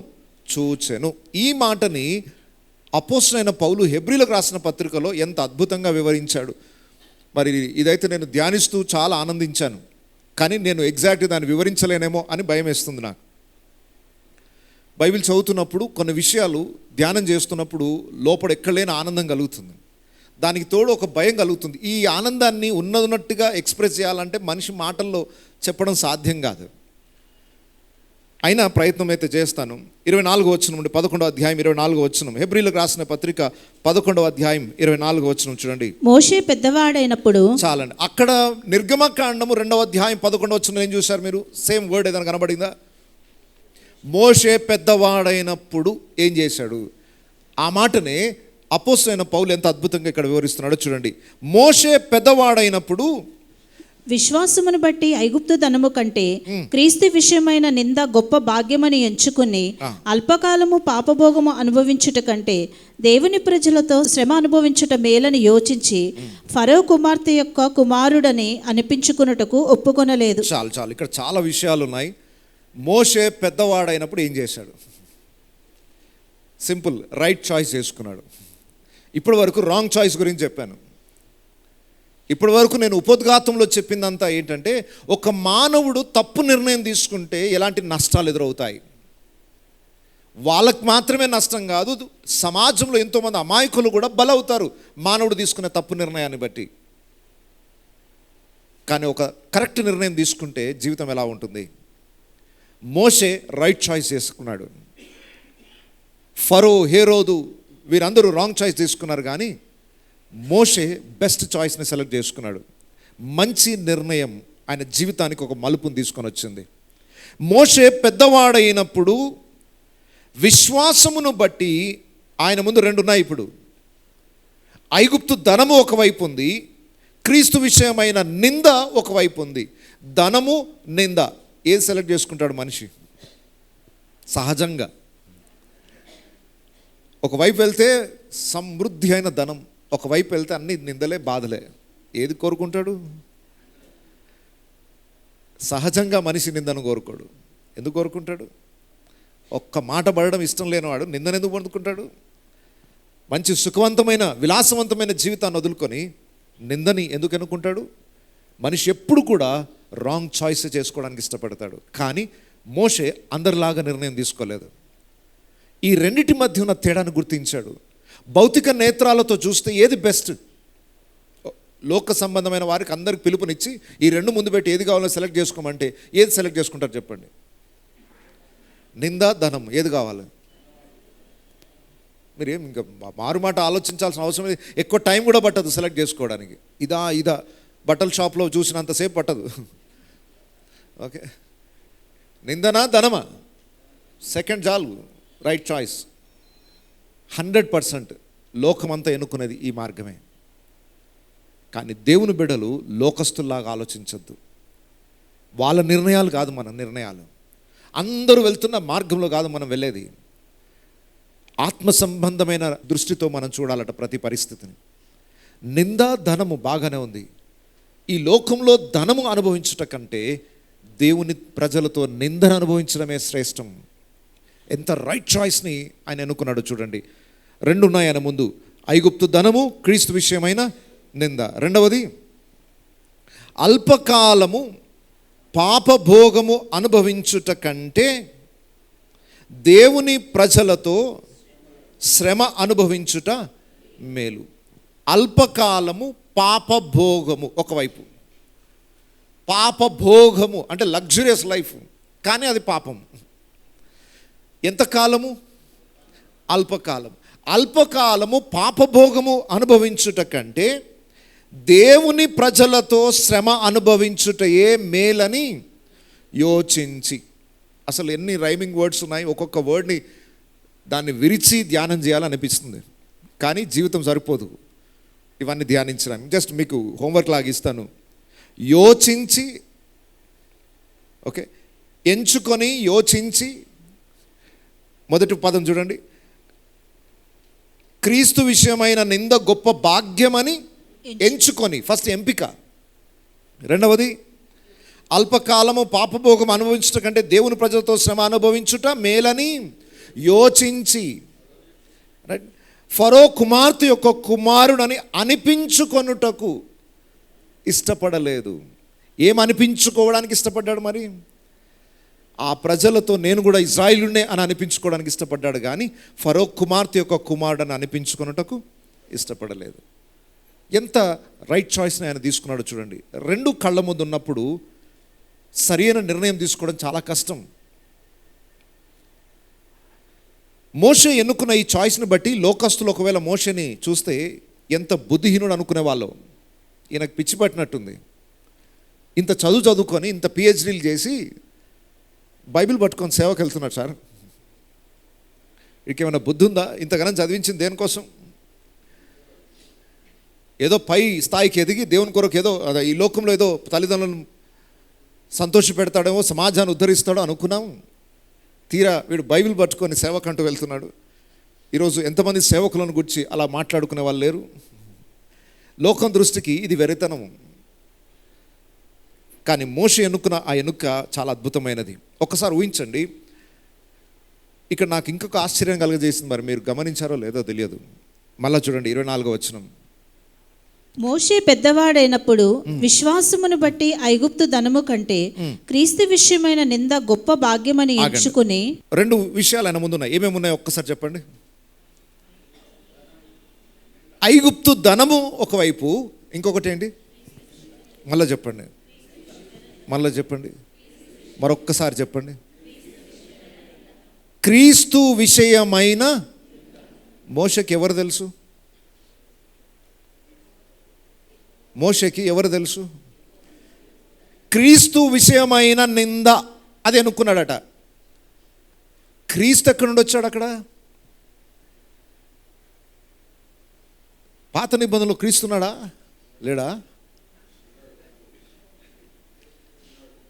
Speaker 1: చూచెను. ఈ మాటని అపోస్తలుడైన పౌలు హెబ్రీలకు రాసిన పత్రికలో ఎంత అద్భుతంగా వివరించాడు. మరి ఇదైతే నేను ధ్యానిస్తూ చాలా ఆనందించాను. కానీ నేను ఎగ్జాక్ట్గా దాన్ని వివరించలేనేమో అని భయం వేస్తుంది నాకు. బైబిల్ చదువుతున్నప్పుడు కొన్ని విషయాలు ధ్యానం చేస్తున్నప్పుడు లోపల ఎక్కడలేని ఆనందం కలుగుతుంది. దానికి తోడు ఒక భయం కలుగుతుంది. ఈ ఆనందాన్ని ఉన్నట్టుగా ఎక్స్ప్రెస్ చేయాలంటే మనిషి మాటల్లో చెప్పడం సాధ్యం కాదు. అయినా ప్రయత్నం అయితే చేస్తాను. 24వ వచనం నుండి 11వ అధ్యాయం 24వ వచనం. హెబ్రీలకు రాసిన పత్రిక 11వ అధ్యాయం 24వ వచనం చూడండి.
Speaker 3: మోషే పెద్దవాడైనప్పుడు.
Speaker 1: చాలండి. అక్కడ నిర్గమకాండము 2వ అధ్యాయం 11వ వచనం ఏం చూశారు మీరు? సేమ్ వర్డ్ ఏదైనా కనబడిందా? మోషే పెద్దవాడైనప్పుడు ఏం చేశాడు? ఆ మాటనే అపోస్తలుడైన పౌలు ఎంత అద్భుతంగా ఇక్కడ వివరిస్తున్నాడో చూడండి. మోషే పెద్దవాడైనప్పుడు
Speaker 3: విశ్వాసమును బట్టి ఐగుప్తు ధనము కంటే క్రీస్తు విషయమైన నింద గొప్ప భాగ్యమని ఎంచుకుని అల్పకాలము పాపభోగము అనుభవించుట కంటే దేవుని ప్రజలతో శ్రమ అనుభవించుట మేలని యోచించి ఫరో కుమార్తె యొక్క కుమారుడని అనిపించుకున్నటకు ఒప్పుకొనలేదు.
Speaker 1: చాలు చాలు, ఇక్కడ చాలా విషయాలు ఉన్నాయి. మోషే పెద్దవాడైనప్పుడు ఏం చేశాడు? సింపుల్, రైట్ చాయిస్ చేసుకున్నాడు. ఇప్పటి వరకు రాంగ్ చాయిస్ గురించి చెప్పాను. ఇప్పటి వరకు నేను ఉపోద్ఘాతంలో చెప్పిందంతా ఏంటంటే ఒక మానవుడు తప్పు నిర్ణయం తీసుకుంటే ఎలాంటి నష్టాలు ఎదురవుతాయి. వాళ్ళకు మాత్రమే నష్టం కాదు, సమాజంలో ఎంతోమంది అమాయకులు కూడా బలవుతారు మానవుడు తీసుకునే తప్పు నిర్ణయాన్ని బట్టి. కానీ ఒక కరెక్ట్ నిర్ణయం తీసుకుంటే జీవితం ఎలా ఉంటుంది? మోషే రైట్ చాయిస్ చేసుకున్నాడు. ఫరో, హేరోదు వీరందరూ రాంగ్ చాయిస్ తీసుకున్నారు, కానీ మోషే బెస్ట్ చాయిస్ని సెలెక్ట్ చేసుకున్నాడు. మంచి నిర్ణయం ఆయన జీవితానికి ఒక మలుపుని తీసుకొని వచ్చింది. మోషే పెద్దవాడైనప్పుడు విశ్వాసమును బట్టి ఆయన ముందు రెండు ఉన్నాయి. ఇప్పుడు ఐగుప్తు ధనము ఒకవైపు ఉంది, క్రీస్తు విషయమైన నింద ఒకవైపు ఉంది. ధనము, నింద ఏది సెలెక్ట్ చేసుకుంటాడు మనిషి? సహజంగా ఒకవైపు వెళ్తే సమృద్ధి అయిన ధనం, ఒకవైపు వెళ్తే అన్ని నిందలే, బాధలే. ఏది కోరుకుంటాడు? సహజంగా మనిషి నిందను కోరుకోడు. ఎందుకు కోరుకుంటాడు? ఒక్క మాట పడడం ఇష్టం లేనివాడు నిందను ఎందుకు పొందుకుంటాడు? మంచి సుఖవంతమైన విలాసవంతమైన జీవితాన్ని వదులుకొని నిందని ఎందుకు ఎన్నుకుంటాడు? మనిషి ఎప్పుడు కూడా రాంగ్ చాయిస్ చేసుకోవడానికి ఇష్టపడతాడు. కానీ మోషే అందరిలాగా నిర్ణయం తీసుకోలేదు. ఈ రెండిటి మధ్య ఉన్న తేడాను గుర్తించాడు. భౌతిక నేత్రాలతో చూస్తే ఏది బెస్ట్? లోక సంబంధమైన వారికి అందరికి పిలుపునిచ్చి ఈ రెండు ముందు పెట్టి ఏది కావాలో సెలెక్ట్ చేసుకోమంటే ఏది సెలెక్ట్ చేసుకుంటారు చెప్పండి? నింద, ధనం, ఏది కావాలి? మీరేం ఇంకా మారు మాట ఆలోచించాల్సిన అవసరం లేదు. ఎక్కువ టైం కూడా పట్టదు సెలెక్ట్ చేసుకోవడానికి. ఇదా బట్టల షాప్లో చూసినంతసేపు పట్టదు. ఓకే, నిందనా, ధనమా? సెకండ్ చాలు. Right choice. 100% లోకమంతా ఎన్నుకునేది ఈ మార్గమే. కానీ దేవుని బిడ్డలు లోకస్తుల్లాగా ఆలోచించద్దు. వాళ్ళ నిర్ణయాలు కాదు మన నిర్ణయాలు. అందరూ వెళ్తున్న మార్గంలో కాదు మనం వెళ్ళేది. ఆత్మ సంబంధమైన దృష్టితో మనం చూడాలట ప్రతి పరిస్థితిని. నింద, ధనము బాగానే ఉంది. ఈ లోకంలో ధనము అనుభవించుట కంటే దేవుని ప్రజలతో నిందను అనుభవించడమే శ్రేష్టం. ఎంత రైట్ చాయిస్ని ఆయన ఎన్నుకున్నాడు చూడండి. రెండు ఉన్నాయి ఆయన ముందు: ఐగుప్తు ధనము, క్రీస్తు విషయమైన నింద. రెండవది, అల్పకాలము పాపభోగము అనుభవించుట కంటే దేవుని ప్రజలతో శ్రమ అనుభవించుట మేలు. అల్పకాలము పాపభోగము ఒకవైపు. పాపభోగము అంటే లగ్జరియస్ లైఫ్, కానీ అది పాపం. ఎంతకాలము? అల్పకాలం. అల్పకాలము పాపభోగము అనుభవించుట కంటే దేవుని ప్రజలతో శ్రమ అనుభవించుటయే మేలని యోచించి. అసలు ఎన్ని రైమింగ్ వర్డ్స్ ఉన్నాయి! ఒక్కొక్క వర్డ్ని దాన్ని విరిచి ధ్యానం చేయాలనిపిస్తుంది, కానీ జీవితం సరిపోదు ఇవన్నీ ధ్యానించడానికి. జస్ట్ మీకు హోంవర్క్ లాగా ఇస్తాను. యోచించి, ఓకే, ఎంచుకొని, యోచించి. మొదటి పదం చూడండి, క్రీస్తు విషయమైన నింద గొప్ప భాగ్యమని ఎంచుకొని. ఫస్ట్ ఎంపిక. రెండవది, అల్పకాలము పాపభోగం అనుభవించుట కంటే దేవుని ప్రజలతో శ్రమ అనుభవించుట మేలని యోచించి. రైట్. ఫరో కుమార్తె యొక్క కుమారుడని అనిపించుకొనుటకు ఇష్టపడలేదు. ఏం అనిపించుకోవడానికి ఇష్టపడ్డాడు మరి? ఆ ప్రజలతో నేను కూడా ఇజ్రాయిలునే అని అనిపించుకోవడానికి ఇష్టపడ్డాడు, కానీ ఫరో కుమార్తె యొక్క కుమారుడని అనిపించుకొనుటకు ఇష్టపడలేదు. ఎంత రైట్ చాయిస్ని ఆయన తీసుకున్నాడు చూడండి. రెండు కళ్ళ ముందు ఉన్నప్పుడు సరైన నిర్ణయం తీసుకోవడం చాలా కష్టం. మోషే ఎన్నుకున్న ఈ చాయిస్ని బట్టి లోకస్తులు ఒకవేళ మోషేని చూస్తే ఎంత బుద్ధిహీనుడు అనుకునే వాళ్ళు. ఈయనకు పిచ్చి పట్టినట్టుంది. ఇంత చదువుకొని ఇంత పిహెచ్డీలు చేసి బైబిల్ పట్టుకొని సేవకు వెళ్తున్నాడు సార్. వీడికేమైనా బుద్ధి ఉందా? ఇంతగానం చదివించింది దేనికోసం? ఏదో పై స్థాయికి ఎదిగి దేవుని కొరకు ఏదో ఈ లోకంలో ఏదో తల్లిదండ్రులను సంతోష పెడతాడేమో, సమాజాన్ని ఉద్ధరిస్తాడో అనుకున్నాం. తీరా వీడు బైబిల్ పట్టుకొని సేవకంటూ వెళ్తున్నాడు. ఈరోజు ఎంతమంది సేవకులను గురించి అలా మాట్లాడుకునే వాళ్ళు లేరు? లోకం దృష్టికి ఇది వెరితనం. కానీ మోషే ఎన్నుకున్న ఆ ఎన్నుక చాలా అద్భుతమైనది. ఒకసారి ఊహించండి. ఇక్కడ నాకు ఇంకొక ఆశ్చర్యం కలగజేసింది, మరి మీరు గమనించారో లేదో తెలియదు. మళ్ళా చూడండి 24వ వచనం.
Speaker 3: మోషే పెద్దవాడైనప్పుడు విశ్వాసమును బట్టి ఐగుప్తు ధనము కంటే క్రీస్తు విషయమైన నింద గొప్ప భాగ్యమని ఎంచుకుని.
Speaker 1: రెండు విషయాలు ఆయన ముందున్నాయి. ఏమేమి ఉన్నాయి ఒక్కసారి చెప్పండి. ఐగుప్తు ధనము ఒకవైపు, ఇంకొకటి ఏంటి? మళ్ళీ చెప్పండి, మరొక్కసారి చెప్పండి. క్రీస్తు విషయమైన. మోషేకి ఎవరు తెలుసు? మోషేకి ఎవరు తెలుసు? క్రీస్తు విషయమైన నింద అది అనుకున్నాడట. క్రీస్తు ఎక్కడి నుండి వచ్చాడు? అక్కడ పాత నిబంధనలో క్రీస్తున్నాడా లేడా?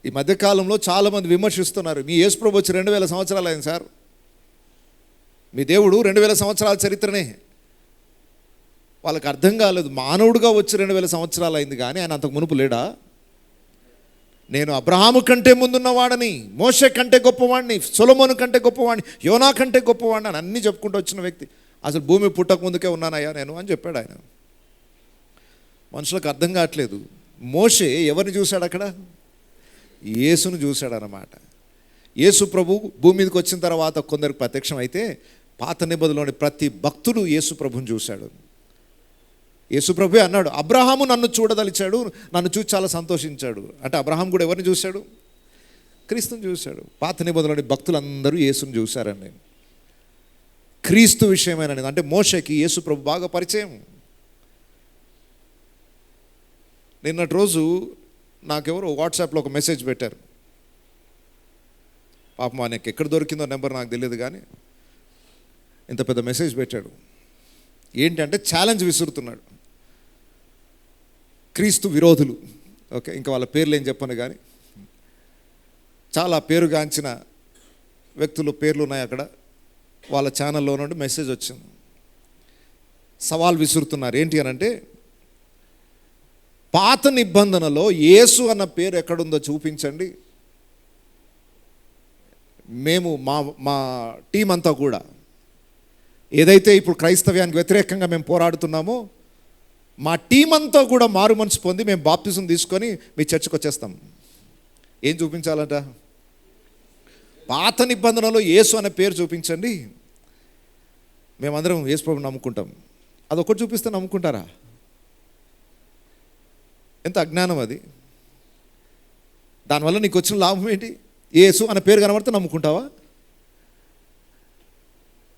Speaker 1: ఈ మధ్యకాలంలో చాలామంది విమర్శిస్తున్నారు, మీ యేసుప్రభు వచ్చి 2000 సంవత్సరాలు అయింది సార్, మీ దేవుడు 2000 సంవత్సరాల చరిత్రనే. వాళ్ళకి అర్థం కాలేదు, మానవుడిగా వచ్చి 2000 సంవత్సరాలు అయింది కానీ ఆయన అంతకు మునుపు లేడా? నేను అబ్రహాము కంటే ముందున్నవాడని, మోషే కంటే గొప్పవాడిని, సొలొమోను కంటే గొప్పవాడిని, యోనా కంటే గొప్పవాడిని అని అన్నీ చెప్పుకుంటూ వచ్చిన వ్యక్తి. అసలు భూమి పుట్టక ముందుకే ఉన్నానయ్యా నేను అని చెప్పాడు ఆయన. మనుషులకు అర్థం కావట్లేదు. మోషే ఎవరిని చూశాడు అక్కడ? యేసును చూశాడు అన్నమాట. యేసు ప్రభు భూమి మీదకి వచ్చిన తర్వాత కొందరికి ప్రత్యక్షం అయితే, పాత నిబంధనలోని ప్రతి భక్తుడు యేసు ప్రభుని చూశాడు. యేసు ప్రభు అన్నాడు, అబ్రహాము నన్ను చూడదలిచాడు, నన్ను చూసి చాలా సంతోషించాడు. అంటే అబ్రహాం కూడా ఎవరిని చూశాడు? క్రీస్తుని చూశాడు. పాత నిబంధనలోని భక్తులందరూ యేసుని చూశారండి. క్రీస్తు విషయమైన అంటే మోషేకి యేసు ప్రభు బాగా పరిచయం. నిన్నటి రోజు నాకెవరు వాట్సాప్లో ఒక మెసేజ్ పెట్టారు. పాపం ఆయనకి ఎక్కడ దొరికిందో నెంబర్ నాకు తెలియదు కానీ ఇంత పెద్ద మెసేజ్ పెట్టాడు. ఏంటంటే ఛాలెంజ్ విసురుతున్నాడు. క్రీస్తు విరోధులు, ఓకే, ఇంకా వాళ్ళ పేర్లు ఏం చెప్పను కానీ చాలా పేరుగాంచిన వ్యక్తుల పేర్లు ఉన్నాయి అక్కడ. వాళ్ళ ఛానల్లో నుండి మెసేజ్ వచ్చింది. సవాల్ విసురుతున్నారు. ఏంటి అని అంటే, పాత నిబంధనలో యేసు అన్న పేరు ఎక్కడుందో చూపించండి. మేము మా టీం అంతా కూడా ఏదైతే ఇప్పుడు క్రైస్తవ్యానికి వ్యతిరేకంగా మేము పోరాడుతున్నామో, మా టీం అంతా కూడా మారు మనసు పొంది మేము బాప్తిజం తీసుకొని మీ చర్చకు వచ్చేస్తాం. ఏం చూపించాలంట? పాత నిబంధనలో యేసు అనే పేరు చూపించండి, మేమందరం యేసు ప్రభువుని నమ్ముకుంటాం. అదొకటి చూపిస్తే నమ్ముకుంటారా? ఎంత అజ్ఞానం అది. దానివల్ల నీకు వచ్చిన లాభం ఏంటి? యేసు అనే పేరు కనబడితే నమ్ముకుంటావా?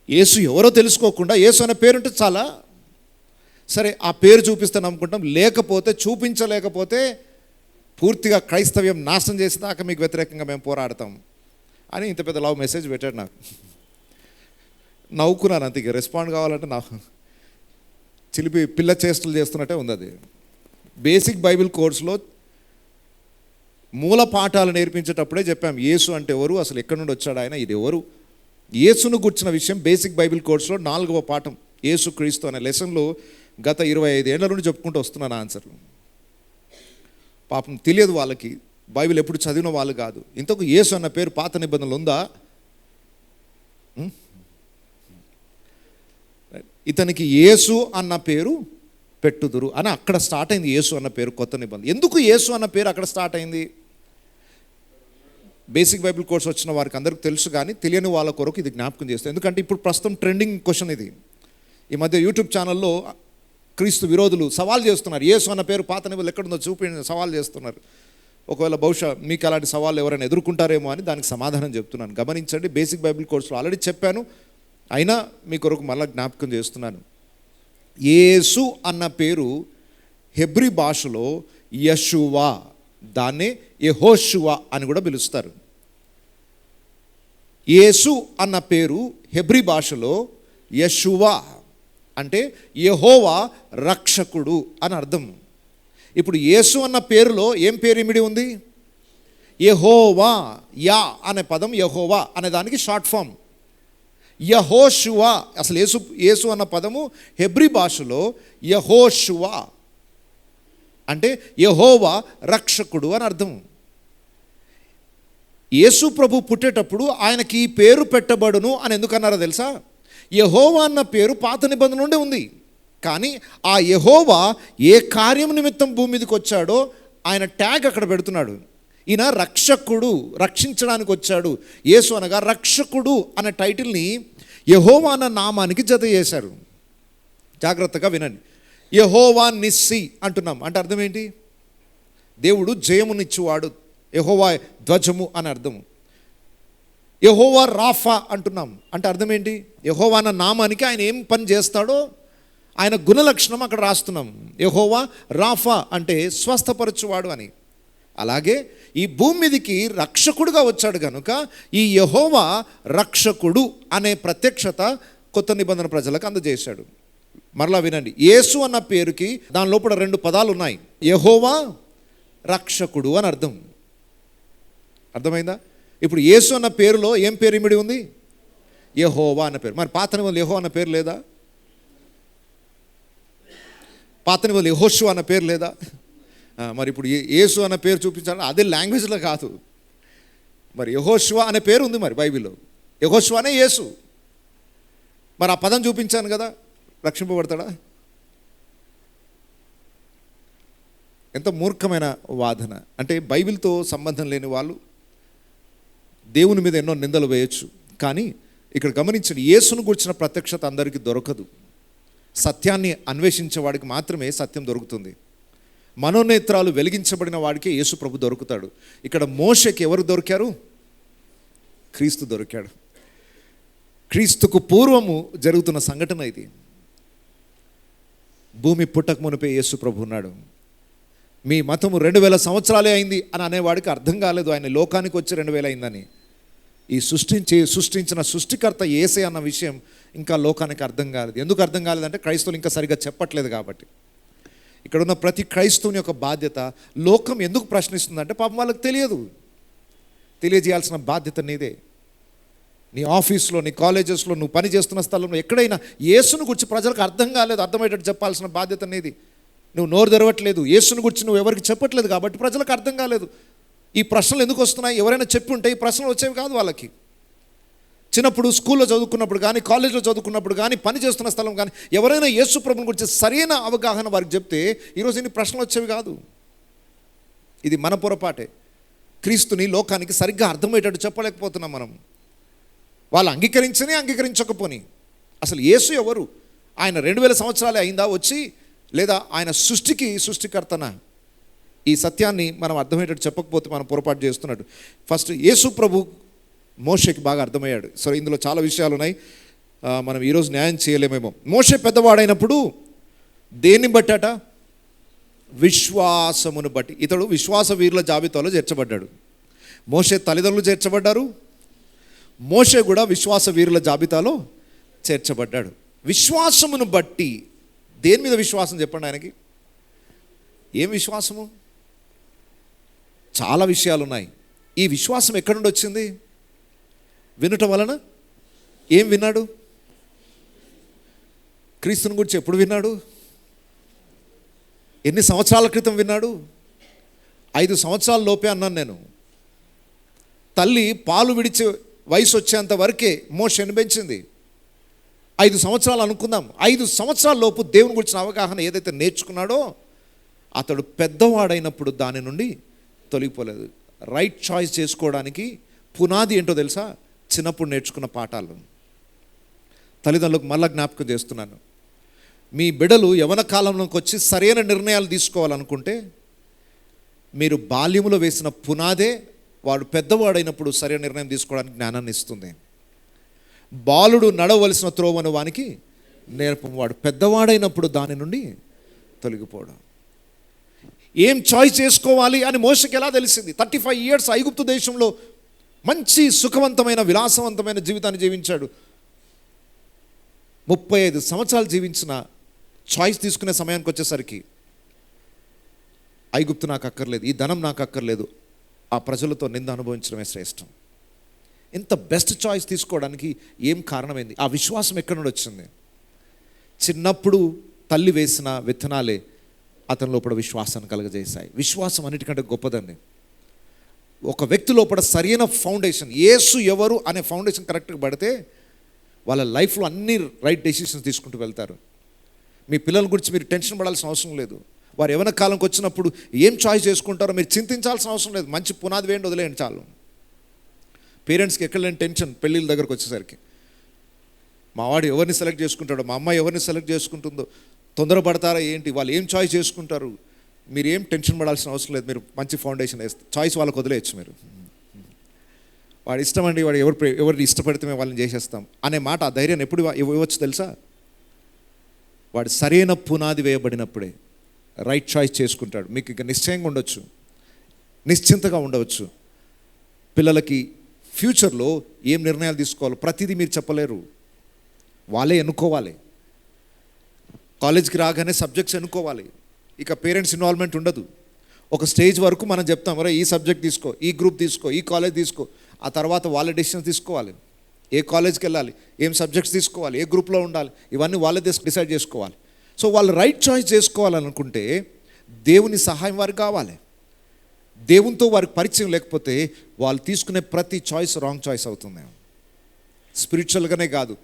Speaker 1: యేసు ఎవరో తెలుసుకోకుండా యేసు అనే పేరుంటే చాలా, సరే ఆ పేరు చూపిస్తే నమ్ముకుంటాం, లేకపోతే చూపించలేకపోతే పూర్తిగా క్రైస్తవ్యం నాశనం చేసేదాకా మీకు వ్యతిరేకంగా మేము పోరాడతాం అని ఇంత పెద్ద లవ్ మెసేజ్ పెట్టాడు. నాకు నవ్వుకున్నాను అంతే. ఇక రెస్పాండ్ కావాలంటే నా చిలిపి పిల్ల చేష్టలు చేస్తున్నట్టే ఉంది అది. బేసిక్ బైబిల్ కోర్సులో మూల పాఠాలు నేర్పించేటప్పుడే చెప్పాం, యేసు అంటే ఎవరు, అసలు ఎక్కడి నుండి వచ్చాడు ఆయన, ఇది ఎవరు. యేసును గుర్చిన విషయం బేసిక్ బైబిల్ కోర్సులో 4వ పాఠం యేసు క్రీస్తు అనే లెసన్లో గత 25 ఏళ్ల నుండి చెప్పుకుంటూ వస్తున్నాను ఆన్సర్లు. పాపం తెలియదు వాళ్ళకి, బైబిల్ ఎప్పుడు చదివిన వాళ్ళు కాదు. ఇంతకు యేసు అన్న పేరు పాత నిబంధనలు ఉందా? ఇతనికి యేసు అన్న పేరు పెట్టుదురు అని అక్కడ స్టార్ట్ అయింది. యేసు అన్న పేరు కొత్త నిబంధన. ఎందుకు యేసు అన్న పేరు అక్కడ స్టార్ట్ అయింది? బేసిక్ బైబిల్ కోర్స్ వచ్చిన వారికి అందరికీ తెలుసు, కానీ తెలియని వాళ్ళ కొరకు ఇది జ్ఞాపకం చేస్తాం. ఎందుకంటే ఇప్పుడు ప్రస్తుతం ట్రెండింగ్ క్వశ్చన్ ఇది. ఈ మధ్య యూట్యూబ్ ఛానల్లో క్రీస్తు విరోధులు సవాల్ చేస్తున్నారు, యేసు అన్న పేరు పాత నిబంధనలు ఎక్కడుందో చూపించి సవాల్ చేస్తున్నారు. ఒకవేళ బహుశా మీకు అలాంటి సవాళ్ళు ఎవరైనా ఎదుర్కొంటారేమో అని దానికి సమాధానం చెప్తున్నాను. గమనించండి, బేసిక్ బైబిల్ కోర్సులో ఆల్రెడీ చెప్పాను, అయినా మీ కొరకు మళ్ళీ జ్ఞాపకం చేస్తున్నాను. యేసు అన్న పేరు హెబ్రీ భాషలో యెషూవా, దాన్నే యెహోషువా అని కూడా పిలుస్తారు. యేసు అన్న పేరు హెబ్రీ భాషలో యెషూవా అంటే యెహోవా రక్షకుడు అని అర్థం. ఇప్పుడు యేసు అన్న పేరులో ఏం పేరు ఇమిడి ఉంది? యెహోవా. యా అనే పదం యెహోవా అనే దానికి షార్ట్ ఫామ్. యెహోషువా, అసలు యేసు అన్న పదము హెబ్రీ భాషలో యెహోషువా అంటే యెహోవా రక్షకుడు అని అర్థం. యేసు ప్రభు పుట్టేటప్పుడు ఆయనకి ఈ పేరు పెట్టబడును అని ఎందుకన్నారో తెలుసా? యెహోవా అన్న పేరు పాత నిబంధన నుండి ఉంది. కానీ ఆ యెహోవా ఏ కార్యం నిమిత్తం భూమి మీదకి వచ్చాడో ఆయన ట్యాగ్ అక్కడ పెడుతున్నాడు. ఈయన రక్షకుడు, రక్షించడానికి వచ్చాడు. యేసు అనగా రక్షకుడు అనే టైటిల్ని యెహోవా అన్న నామానికి జత చేశారు. జాగ్రత్తగా వినండి. యెహోవా నిస్సి అంటున్నాం అంటే అర్థం ఏంటి? దేవుడు జయమునిచ్చువాడు, యెహోవా ధ్వజము అని అర్థము. యెహోవా రాఫా అంటున్నాం అంటే అర్థం ఏంటి? యెహోవా అన్న నామానికి ఆయన ఏం పని చేస్తాడో ఆయన గుణలక్షణం అక్కడ రాస్తున్నాం. యెహోవా రాఫా అంటే స్వస్థపరచువాడు అని. అలాగే ఈ భూమి మీదకి రక్షకుడుగా వచ్చాడు కనుక ఈ యెహోవా రక్షకుడు అనే ప్రత్యక్షత కొత్త నిబంధన ప్రజలకు అందజేశాడు. మరలా వినండి, యేసు అన్న పేరుకి దాని లోపల 2 పదాలు ఉన్నాయి. యెహోవా రక్షకుడు అని అర్థం. అర్థమైందా? ఇప్పుడు యేసు అన్న పేరులో ఏం పేరు ఇమిడి ఉంది? యెహోవా అన్న పేరు. మరి పాత నిబంధనలో యెహోవా అన్న పేరు లేదా? పాత నిబంధనలో యెహోషువ అన్న పేరు లేదా? మరి ఇప్పుడు యేసు అన్న పేరు చూపించాలి, అదే లాంగ్వేజ్లో కాదు. మరి యెహోషువ అనే పేరు ఉంది మరి బైబిల్లో. యెహోషువ అనే యేసు. మరి ఆ పదం చూపించాను కదా, రక్షింపబడతాడా? ఎంత మూర్ఖమైన వాదన అంటే, బైబిల్తో సంబంధం లేని వాళ్ళు దేవుని మీద ఎన్నో నిందలు వేయచ్చు. కానీ ఇక్కడ గమనించండి, యేసును గురించిన ప్రత్యక్షత అందరికీ దొరకదు. సత్యాన్ని అన్వేషించే వాడికి మాత్రమే సత్యం దొరుకుతుంది. మనోనేత్రాలు వెలిగించబడిన వాడికే యేసు ప్రభు దొరుకుతాడు. ఇక్కడ మోషేకి ఎవరు దొరికారు? క్రీస్తు దొరికాడు. క్రీస్తుకు పూర్వము జరుగుతున్న సంఘటన ఇది. భూమి పుట్టక మునిపే యేసు ప్రభు ఉన్నాడు. మీ మతము 2000 సంవత్సరాలే అయింది అని అనేవాడికి అర్థం కాలేదు ఆయన లోకానికి వచ్చి 2000 అయిందని. ఈ సృష్టించిన సృష్టికర్త యేసే అన్న విషయం ఇంకా లోకానికి అర్థం కాలేదు. ఎందుకు అర్థం కాలేదంటే క్రైస్తవులు ఇంకా సరిగ్గా చెప్పట్లేదు కాబట్టి. ఇక్కడ ఉన్న ప్రతి క్రైస్తవుని యొక్క బాధ్యత, లోకం ఎందుకు ప్రశ్నిస్తుందంటే పాపం వాళ్ళకి తెలియదు. తెలియజేయాల్సిన బాధ్యత నీదే. నీ ఆఫీస్లో, నీ కాలేజెస్లో, నువ్వు పని చేస్తున్న స్థలంలో ఎక్కడైనా యేసును గురించి ప్రజలకు అర్థం కాలేదు, అర్థమయ్యేటట్టు చెప్పాల్సిన బాధ్యత నీది. నువ్వు నోరు తెరవట్లేదు, యేసును గురించి నువ్వు ఎవరికి చెప్పట్లేదు కాబట్టి ప్రజలకు అర్థం కాలేదు. ఈ ప్రశ్నలు ఎందుకు వస్తున్నాయి? ఎవరైనా చెప్పి ఉంటే ఈ ప్రశ్నలు వచ్చేవి కాదు వాళ్ళకి. చిన్నప్పుడు స్కూల్లో చదువుకున్నప్పుడు కానీ, కాలేజీలో చదువుకున్నప్పుడు కానీ, పని చేస్తున్న స్థలం కానీ ఎవరైనా యేసు ప్రభుని గురించి సరైన అవగాహన వారికి చెప్తే ఈరోజు ఇన్ని ప్రశ్నలు వచ్చేవి కాదు. ఇది మన పొరపాటే. క్రీస్తుని లోకానికి సరిగ్గా అర్థమయ్యేటట్టు చెప్పలేకపోతున్నాం మనం. వాళ్ళు అంగీకరించకపోని అసలు యేసు ఎవరు? ఆయన 2000 సంవత్సరాలే అయిందా వచ్చి, లేదా ఆయన సృష్టికర్తన? ఈ సత్యాన్ని మనం అర్థమయ్యేటట్టు చెప్పకపోతే మనం పొరపాటు చేస్తున్నట్టు. ఫస్ట్ యేసు ప్రభు మోషేకి బాగా అర్థమయ్యాడు. సరే, ఇందులో చాలా విషయాలు ఉన్నాయి, మనం ఈరోజు న్యాయం చేయలేమేమో. మోషే పెద్దవాడైనప్పుడు దేన్ని బట్టట? విశ్వాసమును బట్టి. ఇతడు విశ్వాస వీరుల జాబితాలో చేర్చబడ్డాడు. మోషే తల్లిదండ్రులు చేర్చబడ్డారు, మోషే కూడా విశ్వాస వీరుల జాబితాలో చేర్చబడ్డాడు. విశ్వాసమును బట్టి. దేని మీద విశ్వాసం చెప్పండి ఆయనకి? ఏం విశ్వాసము? చాలా విషయాలు ఉన్నాయి. ఈ విశ్వాసం ఎక్కడి నుండి వచ్చింది? వినటం వలన. ఏం విన్నాడు? క్రీస్తుని గురించి ఎప్పుడు విన్నాడు? ఎన్ని సంవత్సరాల క్రితం విన్నాడు? 5 సంవత్సరాల లోపే అన్నాను నేను. తల్లి పాలు విడిచే వయసు వచ్చేంత వరకే మోషేని పెంచింది. 5 సంవత్సరాలు అనుకుందాం. 5 సంవత్సరాల లోపు దేవుని గురించిన అవగాహన ఏదైతే నేర్చుకున్నాడో అతడు పెద్దవాడైనప్పుడు దాని నుండి తొలగిపోలేదు. రైట్ చాయిస్ చేసుకోవడానికి పునాది ఏంటో తెలుసా? చిన్నప్పుడు నేర్చుకున్న పాఠాలు. తల్లిదండ్రులకు మళ్ళా జ్ఞాపకం చేస్తున్నాను. మీ బిడ్డలు యవ్వన కాలంలోకి వచ్చి సరైన నిర్ణయాలు తీసుకోవాలనుకుంటే మీరు బాల్యములో వేసిన పునాదే వాడు పెద్దవాడైనప్పుడు సరైన నిర్ణయం తీసుకోవడానికి జ్ఞానాన్ని ఇస్తుంది. బాలుడు నడవలసిన త్రోవను వానికి నేర్పము, వాడు పెద్దవాడైనప్పుడు దాని నుండి తొలగిపోవడం. ఏం చాయిస్ చేసుకోవాలి అని మోషేకి ఎలా తెలిసింది? 35 years ఐగుప్తు దేశంలో మంచి సుఖవంతమైన విలాసవంతమైన జీవితాన్ని జీవించాడు. 35 సంవత్సరాలు జీవించిన చాయిస్ తీసుకునే సమయానికి వచ్చేసరికి ఐగుప్తు నాకు అక్కర్లేదు, ఈ ధనం నాకు అక్కర్లేదు, ఆ ప్రజలతో నింద అనుభవించడమే శ్రేష్టం. ఇంత బెస్ట్ చాయిస్ తీసుకోవడానికి ఏం కారణమైంది? ఆ విశ్వాసం ఎక్కడి నుండి వచ్చింది? చిన్నప్పుడు తల్లి వేసిన విత్తనాలే అతని లోపల విశ్వాసాన్ని కలుగజేశాయి. విశ్వాసం అన్నిటికంటే గొప్పదండి. ఒక వ్యక్తి లోపల సరైన ఫౌండేషన్, యేసు ఎవరు అనే ఫౌండేషన్ కరెక్ట్గా పడితే వాళ్ళ లైఫ్లో అన్ని రైట్ డెసిషన్స్ తీసుకుంటూ వెళ్తారు. మీ పిల్లల గురించి మీరు టెన్షన్ పడాల్సిన అవసరం లేదు. వారు యవ్వన కాలంకి వచ్చినప్పుడు ఏం చాయిస్ చేసుకుంటారో మీరు చింతించాల్సిన అవసరం లేదు. మంచి పునాది వేయండి, వదిలేయండి చాలు. పేరెంట్స్కి ఎక్కడ లేని టెన్షన్ పెళ్ళిళ్ళ దగ్గరకు వచ్చేసరికి, మా వాడు ఎవరిని సెలెక్ట్ చేసుకుంటాడో, మా అమ్మాయి ఎవరిని సెలెక్ట్ చేసుకుంటుందో, తొందరపడతారా ఏంటి, వాళ్ళు ఏం చాయిస్ చేసుకుంటారు, మీరు ఏం టెన్షన్ పడాల్సిన అవసరం లేదు. మీరు మంచి ఫౌండేషన్ వేస్తే చాయిస్ వాళ్ళకి వదిలేయచ్చు. మీరు వాడు ఇష్టం అండి, వాడు ఎవరిని ఇష్టపడితే మేము వాళ్ళని చేసేస్తాం అనే మాట, ఆ ధైర్యాన్ని ఎప్పుడు ఇవ్వచ్చు తెలుసా? వాడు సరైన పునాది వేయబడినప్పుడే రైట్ చాయిస్ చేసుకుంటాడు. మీకు ఇక నిశ్చయంగా ఉండొచ్చు, నిశ్చింతగా ఉండవచ్చు. పిల్లలకి ఫ్యూచర్లో ఏం నిర్ణయాలు తీసుకోవాలో ప్రతిదీ మీరు చెప్పలేరు, వాళ్ళే ఎన్నుకోవాలి. కాలేజ్కి రాగానే సబ్జెక్ట్స్ ఎన్నుకోవాలి. ఇక పేరెంట్స్ ఇన్వాల్వ్మెంట్ ఉండదు. ఒక స్టేజ్ వరకు మనం చెప్తాం, అరే ఈ సబ్జెక్ట్ తీసుకో, ఈ గ్రూప్ తీసుకో, ఈ కాలేజ్ తీసుకో. ఆ తర్వాత వాళ్ళ డెసిషన్స్ తీసుకోవాలి. ఏ కాలేజ్కి వెళ్ళాలి, ఏం సబ్జెక్ట్స్ తీసుకోవాలి, ఏ గ్రూప్లో ఉండాలి, ఇవన్నీ వాళ్ళే డిసైడ్ చేసుకోవాలి. సో వాళ్ళు రైట్ చాయిస్ చేసుకోవాలనుకుంటే దేవుని సహాయం వారికి కావాలి. దేవునితో వారికి పరిచయం లేకపోతే వాళ్ళు తీసుకునే ప్రతి చాయిస్ రాంగ్ చాయిస్ అవుతుంది. స్పిరిచువల్గానే కాదు,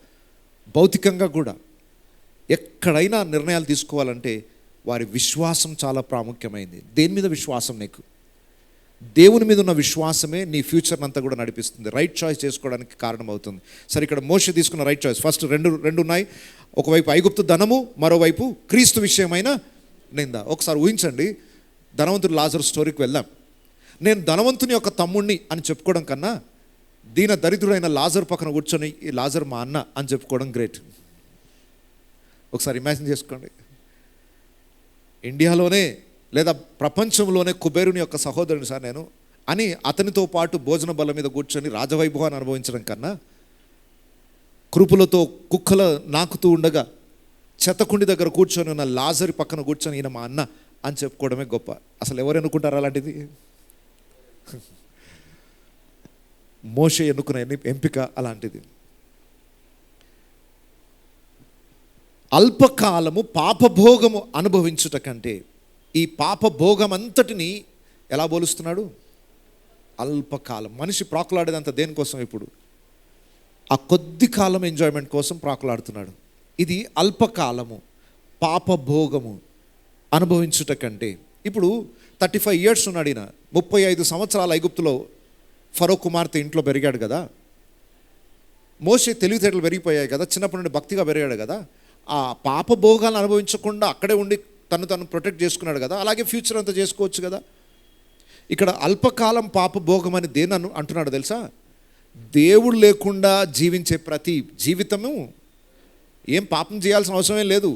Speaker 1: భౌతికంగా కూడా ఎక్కడైనా నిర్ణయాలు తీసుకోవాలంటే వారి విశ్వాసం చాలా ప్రాముఖ్యమైంది. దేని మీద విశ్వాసం? నీకు దేవుని మీద ఉన్న విశ్వాసమే నీ ఫ్యూచర్ని అంతా కూడా నడిపిస్తుంది, రైట్ చాయిస్ చేసుకోవడానికి కారణమవుతుంది. సరే, ఇక్కడ మోషే తీసుకున్న రైట్ చాయిస్ ఫస్ట్ రెండు ఉన్నాయి. ఒకవైపు ఐగుప్తు ధనము, మరోవైపు క్రీస్తు విషయమైన నింద. ఒకసారి ఊహించండి, ధనవంతుడు లాజరు స్టోరీకి వెళ్దాం. నేను ధనవంతుని యొక్క తమ్ముణ్ణి అని చెప్పుకోవడం కన్నా దీన దరిద్రుడైన లాజర్ పక్కన కూర్చొని ఈ లాజర్ మా అన్న అని చెప్పుకోవడం గ్రేట్. ఒకసారి ఇమాజిన్ చేసుకోండి, ఇండియాలోనే లేదా ప్రపంచంలోనే కుబేరుని యొక్క సహోదరుని సార్ నేను అని అతనితో పాటు భోజన బల్ల మీద కూర్చొని రాజవైభవాన్ని అనుభవించడం కన్నా కృపులతో కుక్కల నాకుతూ ఉండగా చెత్తకుండి దగ్గర కూర్చొని ఉన్న లాజరి పక్కన కూర్చొని ఈయన మా అన్న అని చెప్పుకోవడమే గొప్ప. అసలు ఎవరు ఎన్నుకుంటారు అలాంటిది? మోషే ఎన్నుకునే ఎంపిక అలాంటిది. అల్పకాలము పాపభోగము అనుభవించుట కంటే ఈ పాపభోగం అంతటిని ఎలా పోలుస్తున్నాడు? అల్పకాలం. మనిషి ప్రాకులాడేదంతా దేనికోసం? ఇప్పుడు ఆ కొద్ది కాలం ఎంజాయ్మెంట్ కోసం ప్రాకులాడుతున్నాడు. ఇది అల్పకాలము పాపభోగము అనుభవించుట కంటే. ఇప్పుడు 35 years ఉన్నాడు ఈయన, 35 సంవత్సరాల ఐగుప్తులో ఫరో కుమార్తె ఇంట్లో పెరిగాడు కదా. మోషే తెలివితేటలు పెరిగిపోయాయి కదా, చిన్నప్పటి నుండి భక్తిగా పెరిగాడు కదా. ఆ పాపభోగాలను అనుభవించకుండా అక్కడే ఉండి తను ప్రొటెక్ట్ చేసుకున్నాడు కదా. అలాగే ఫ్యూచర్ అంతా చేసుకోవచ్చు కదా. ఇక్కడ అల్పకాలం పాపభోగం అని దేని అంటున్నాడు తెలుసా? దేవుడు లేకుండా జీవించే ప్రతి జీవితము ఏం పాపం చేయాల్సిన అవసరమే లేదు.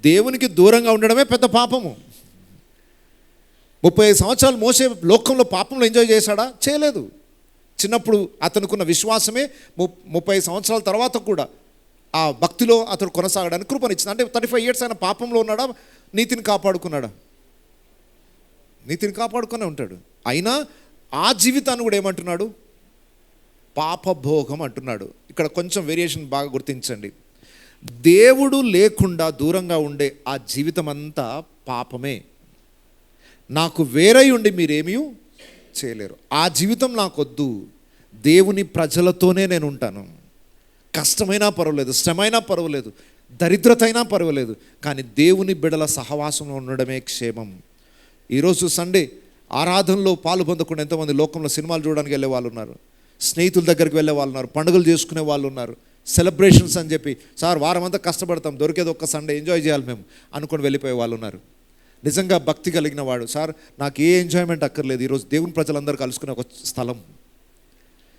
Speaker 1: దేవునికి దూరంగా ఉండడమే పెద్ద పాపము. 35 సంవత్సరాలు మోసే లోకంలో పాపంలో ఎంజాయ్ చేశాడా? చేయలేదు. చిన్నప్పుడు అతనుకున్న విశ్వాసమే 30 సంవత్సరాల తర్వాత కూడా ఆ భక్తిలో అతడు కొనసాగడానికి కృపనిచ్చింది. అంటే 35 years ఆయన పాపంలో ఉన్నాడా? నీతిని కాపాడుకున్నాడా? నీతిని కాపాడుకునే ఉంటాడు. అయినా ఆ జీవితాన్ని కూడా ఏమంటున్నాడు? పాపభోగం అంటున్నాడు. ఇక్కడ కొంచెం వేరియేషన్ బాగా గుర్తించండి. దేవుడు లేకుండా దూరంగా ఉండే ఆ జీవితం అంతా పాపమే. నాకు వేరై ఉండి మీరేమీ చేయలేరు, ఆ జీవితం నాకొద్దు. దేవుని ప్రజలతోనే నేను ఉంటాను. కష్టమైనా పర్వాలేదు, శ్రమైనా పర్వాలేదు, దరిద్రత అయినా పర్వాలేదు, కానీ దేవుని బిడల సహవాసంలో ఉండడమే క్షేమం. ఈరోజు సండే ఆరాధనలో పాలు పొందకుండా ఎంతోమంది లోకంలో సినిమాలు చూడడానికి వెళ్ళే వాళ్ళు ఉన్నారు, స్నేహితుల దగ్గరికి వెళ్ళే వాళ్ళు ఉన్నారు, పండుగలు చేసుకునే వాళ్ళు ఉన్నారు, సెలబ్రేషన్స్ అని చెప్పి సార్ వారం అంతా కష్టపడతాం, దొరికేది ఒక్క సండే ఎంజాయ్ చేయాలి మేము అనుకొని వెళ్ళిపోయే వాళ్ళు ఉన్నారు. నిజంగా భక్తి కలిగిన వాడు, సార్ నాకు ఏ ఎంజాయ్మెంట్ అక్కర్లేదు, ఈరోజు దేవుని ప్రజలందరూ కలుసుకునే ఒక స్థలం.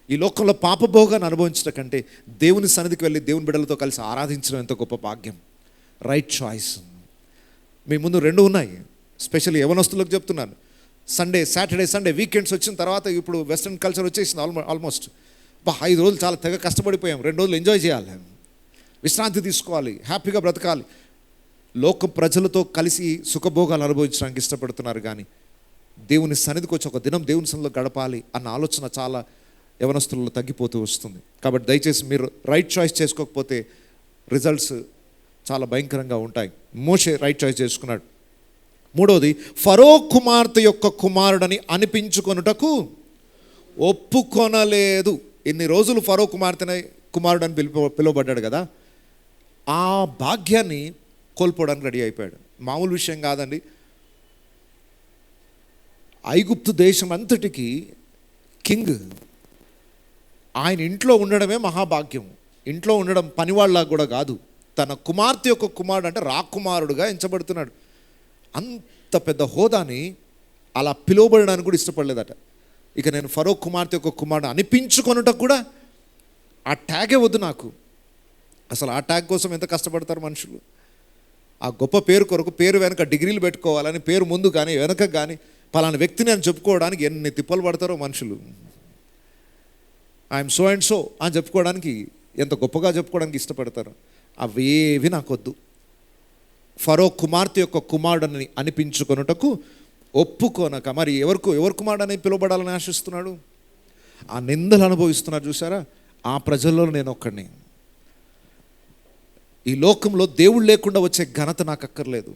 Speaker 1: ఈ లోకంలో పాపభోగాన్ని అనుభవించడం కంటే దేవుని సన్నిధికి వెళ్ళి దేవుని బిడ్డలతో కలిసి ఆరాధించడం ఎంత గొప్ప భాగ్యం. Right choice. మీ ముందు 2 ఉన్నాయి. స్పెషల్లీ యవనస్తులకు చెప్తున్నాను. సాటర్డే సండే వీకెండ్స్ వచ్చిన తర్వాత ఇప్పుడు వెస్ట్రన్ కల్చర్ వచ్చేసింది ఆల్మోస్ట్. 5 రోజులు చాలా తెగ కష్టపడిపోయాం, 2 రోజులు ఎంజాయ్ చేయాలి, విశ్రాంతి తీసుకోవాలి, హ్యాపీగా బ్రతకాలి. లోక ప్రజలతో కలిసి సుఖభోగాలు అనుభవించడానికి ఇష్టపడుతున్నారు, కానీ దేవుని సన్నిధికి వచ్చి ఒక దినం దేవుని సన్నిధిలో గడపాలి అన్న ఆలోచన చాలా యవనస్తులలో తగ్గిపోతూ వస్తుంది. కాబట్టి దయచేసి మీరు రైట్ చాయిస్ చేసుకోకపోతే రిజల్ట్స్ చాలా భయంకరంగా ఉంటాయి. మోషే రైట్ చాయిస్ చేసుకున్నాడు. 3వది, ఫరో కుమార్తె యొక్క కుమారుడని అనిపించుకొనుటకు ఒప్పుకొనలేదు. ఇన్ని రోజులు ఫరో కుమారుడని పిలువబడ్డాడు కదా, ఆ భాగ్యాన్ని కోల్పోవడానికి రెడీ అయిపోయాడు. మామూలు విషయం కాదండి. ఐగుప్తు దేశం అంతటికి కింగ్. ఆయన ఇంట్లో ఉండడమే మహాభాగ్యం. ఇంట్లో ఉండడం పనివాళ్ళ కూడా కాదు. తన కుమార్తె యొక్క కుమారుడు అంటే రాకుమారుడుగా ఎంచబడుతున్నాడు. అంత పెద్ద హోదాని అలా పిలువబడడానికి కూడా ఇష్టపడలేదట. ఇక నేను ఫరో కుమార్తె యొక్క కుమారుడు అనిపించుకొనుటకు కూడా ఆ ట్యాగే వద్దు నాకు. అసలు ఆ ట్యాగ్ కోసం ఎంత కష్టపడతారు మనుషులు. ఆ గొప్ప పేరు కొరకు పేరు వెనక డిగ్రీలు పెట్టుకోవాలని, పేరు ముందు కానీ వెనక కానీ పలానా వ్యక్తిని అని చెప్పుకోవడానికి ఎన్ని తిప్పలు పడతారో మనుషులు. ఐఎమ్ సో అండ్ సో అని చెప్పుకోవడానికి ఎంత గొప్పగా చెప్పుకోవడానికి ఇష్టపడతారు. అవేవి నాకొద్దు. ఫరో కుమార్తె యొక్క కుమారుడని అనిపించుకొనుటకు ఒప్పుకోనక, మరి ఎవరు కుమారుడని పిలువబడాలని ఆశిస్తున్నాడు? ఆ నిందలు అనుభవిస్తున్నారు చూసారా, ఆ ప్రజల్లో నేను ఒక్కడిని. ఈ లోకంలో దేవుడు లేకుండా వచ్చే ఘనత నాకు అక్కర్లేదు.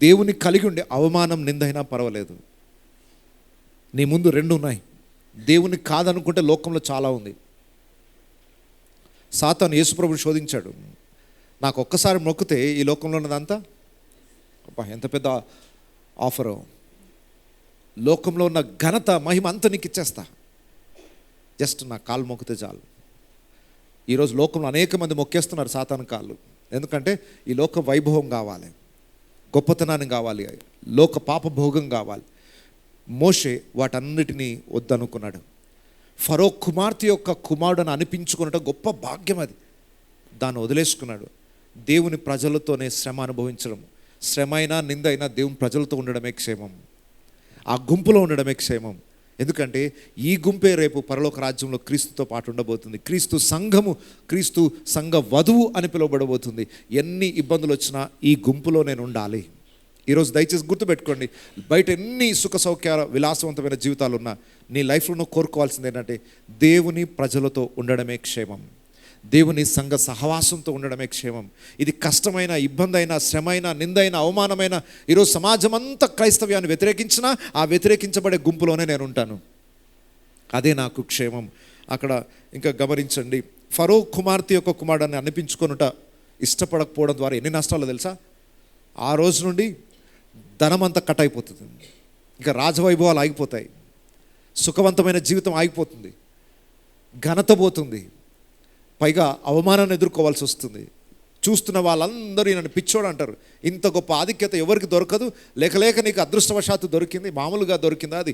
Speaker 1: దేవుని కలిగి ఉండే అవమానం నిందైనా పర్వాలేదు. నీ ముందు రెండు ఉన్నాయి. దేవుని కాదనుకుంటే లోకంలో చాలా ఉంది. సాతాను యేసుప్రభుని శోధించాడు. నాకు ఒక్కసారి మొక్కితే ఈ లోకంలో ఉన్నదంతా, అబ్బా ఎంత పెద్ద ఆఫరు, లోకంలో ఉన్న ఘనత మహిమ అంతా నీకు ఇచ్చేస్తా, జస్ట్ నా కాలు మొక్కితే చాలు. ఈరోజు లోకంలో అనేక మంది మొక్కేస్తున్నారు సాతాను కాళ్ళు. ఎందుకంటే ఈ లోక వైభవం కావాలి, గొప్పతనాన్ని కావాలి, లోక పాపభోగం కావాలి. మోషే వాటన్నిటినీ వద్దనుకున్నాడు. ఫరో కుమార్తె యొక్క కుమారుడని అనిపించుకున్నట్టు గొప్ప భాగ్యం అది. దాన్ని వదిలేసుకున్నాడు. దేవుని ప్రజలతోనే శ్రమ అనుభవించడం, శ్రమ అయినా నిందైనా దేవుని ప్రజలతో ఉండడమే క్షేమం. ఆ గుంపులో ఉండడమే క్షేమం. ఎందుకంటే ఈ గుంపే రేపు పరలోక రాజ్యంలో క్రీస్తుతో పాటు ఉండబోతుంది. క్రీస్తు సంఘము, క్రీస్తు సంఘ వధువు అని పిలువబడబోతుంది. ఎన్ని ఇబ్బందులు వచ్చినా ఈ గుంపులో నేను ఉండాలి. ఈరోజు దయచేసి గుర్తుపెట్టుకోండి, బయట ఎన్ని సుఖ సౌఖ్యాల విలాసవంతమైన జీవితాలు ఉన్నా నీ లైఫ్లో కోరుకోవాల్సింది ఏంటంటే దేవుని ప్రజలతో ఉండడమే క్షేమం, దేవుని సంఘ సహవాసంతో ఉండడమే క్షేమం. ఇది కష్టమైన, ఇబ్బంది అయినా, శ్రమ అయినా, నిందైన, అవమానమైన, ఈరోజు సమాజం అంతా క్రైస్తవ్యాన్ని వ్యతిరేకించినా ఆ వ్యతిరేకించబడే గుంపులోనే నేను ఉంటాను. అదే నాకు క్షేమం. అక్కడ ఇంకా గమనించండి, ఫరో కుమార్తె యొక్క కుమారుడని అనిపించుకొనుట ఇష్టపడకపోవడం ద్వారా ఎన్ని నష్టాలు తెలుసా? ఆ రోజు నుండి ధనం అంతా కట్ అయిపోతుంది. ఇంకా రాజవైభవాలు ఆగిపోతాయి, సుఖవంతమైన జీవితం ఆగిపోతుంది, ఘనత పోతుంది, పైగా అవమానాన్ని ఎదుర్కోవాల్సి వస్తుంది. చూస్తున్న వాళ్ళందరూ నన్ను పిచ్చోడు అంటారు. ఇంత గొప్ప ఆధిక్యత ఎవరికి దొరకదు. లేక నీకు అదృష్టవశాత్తు దొరికింది, మామూలుగా దొరికిందా? అది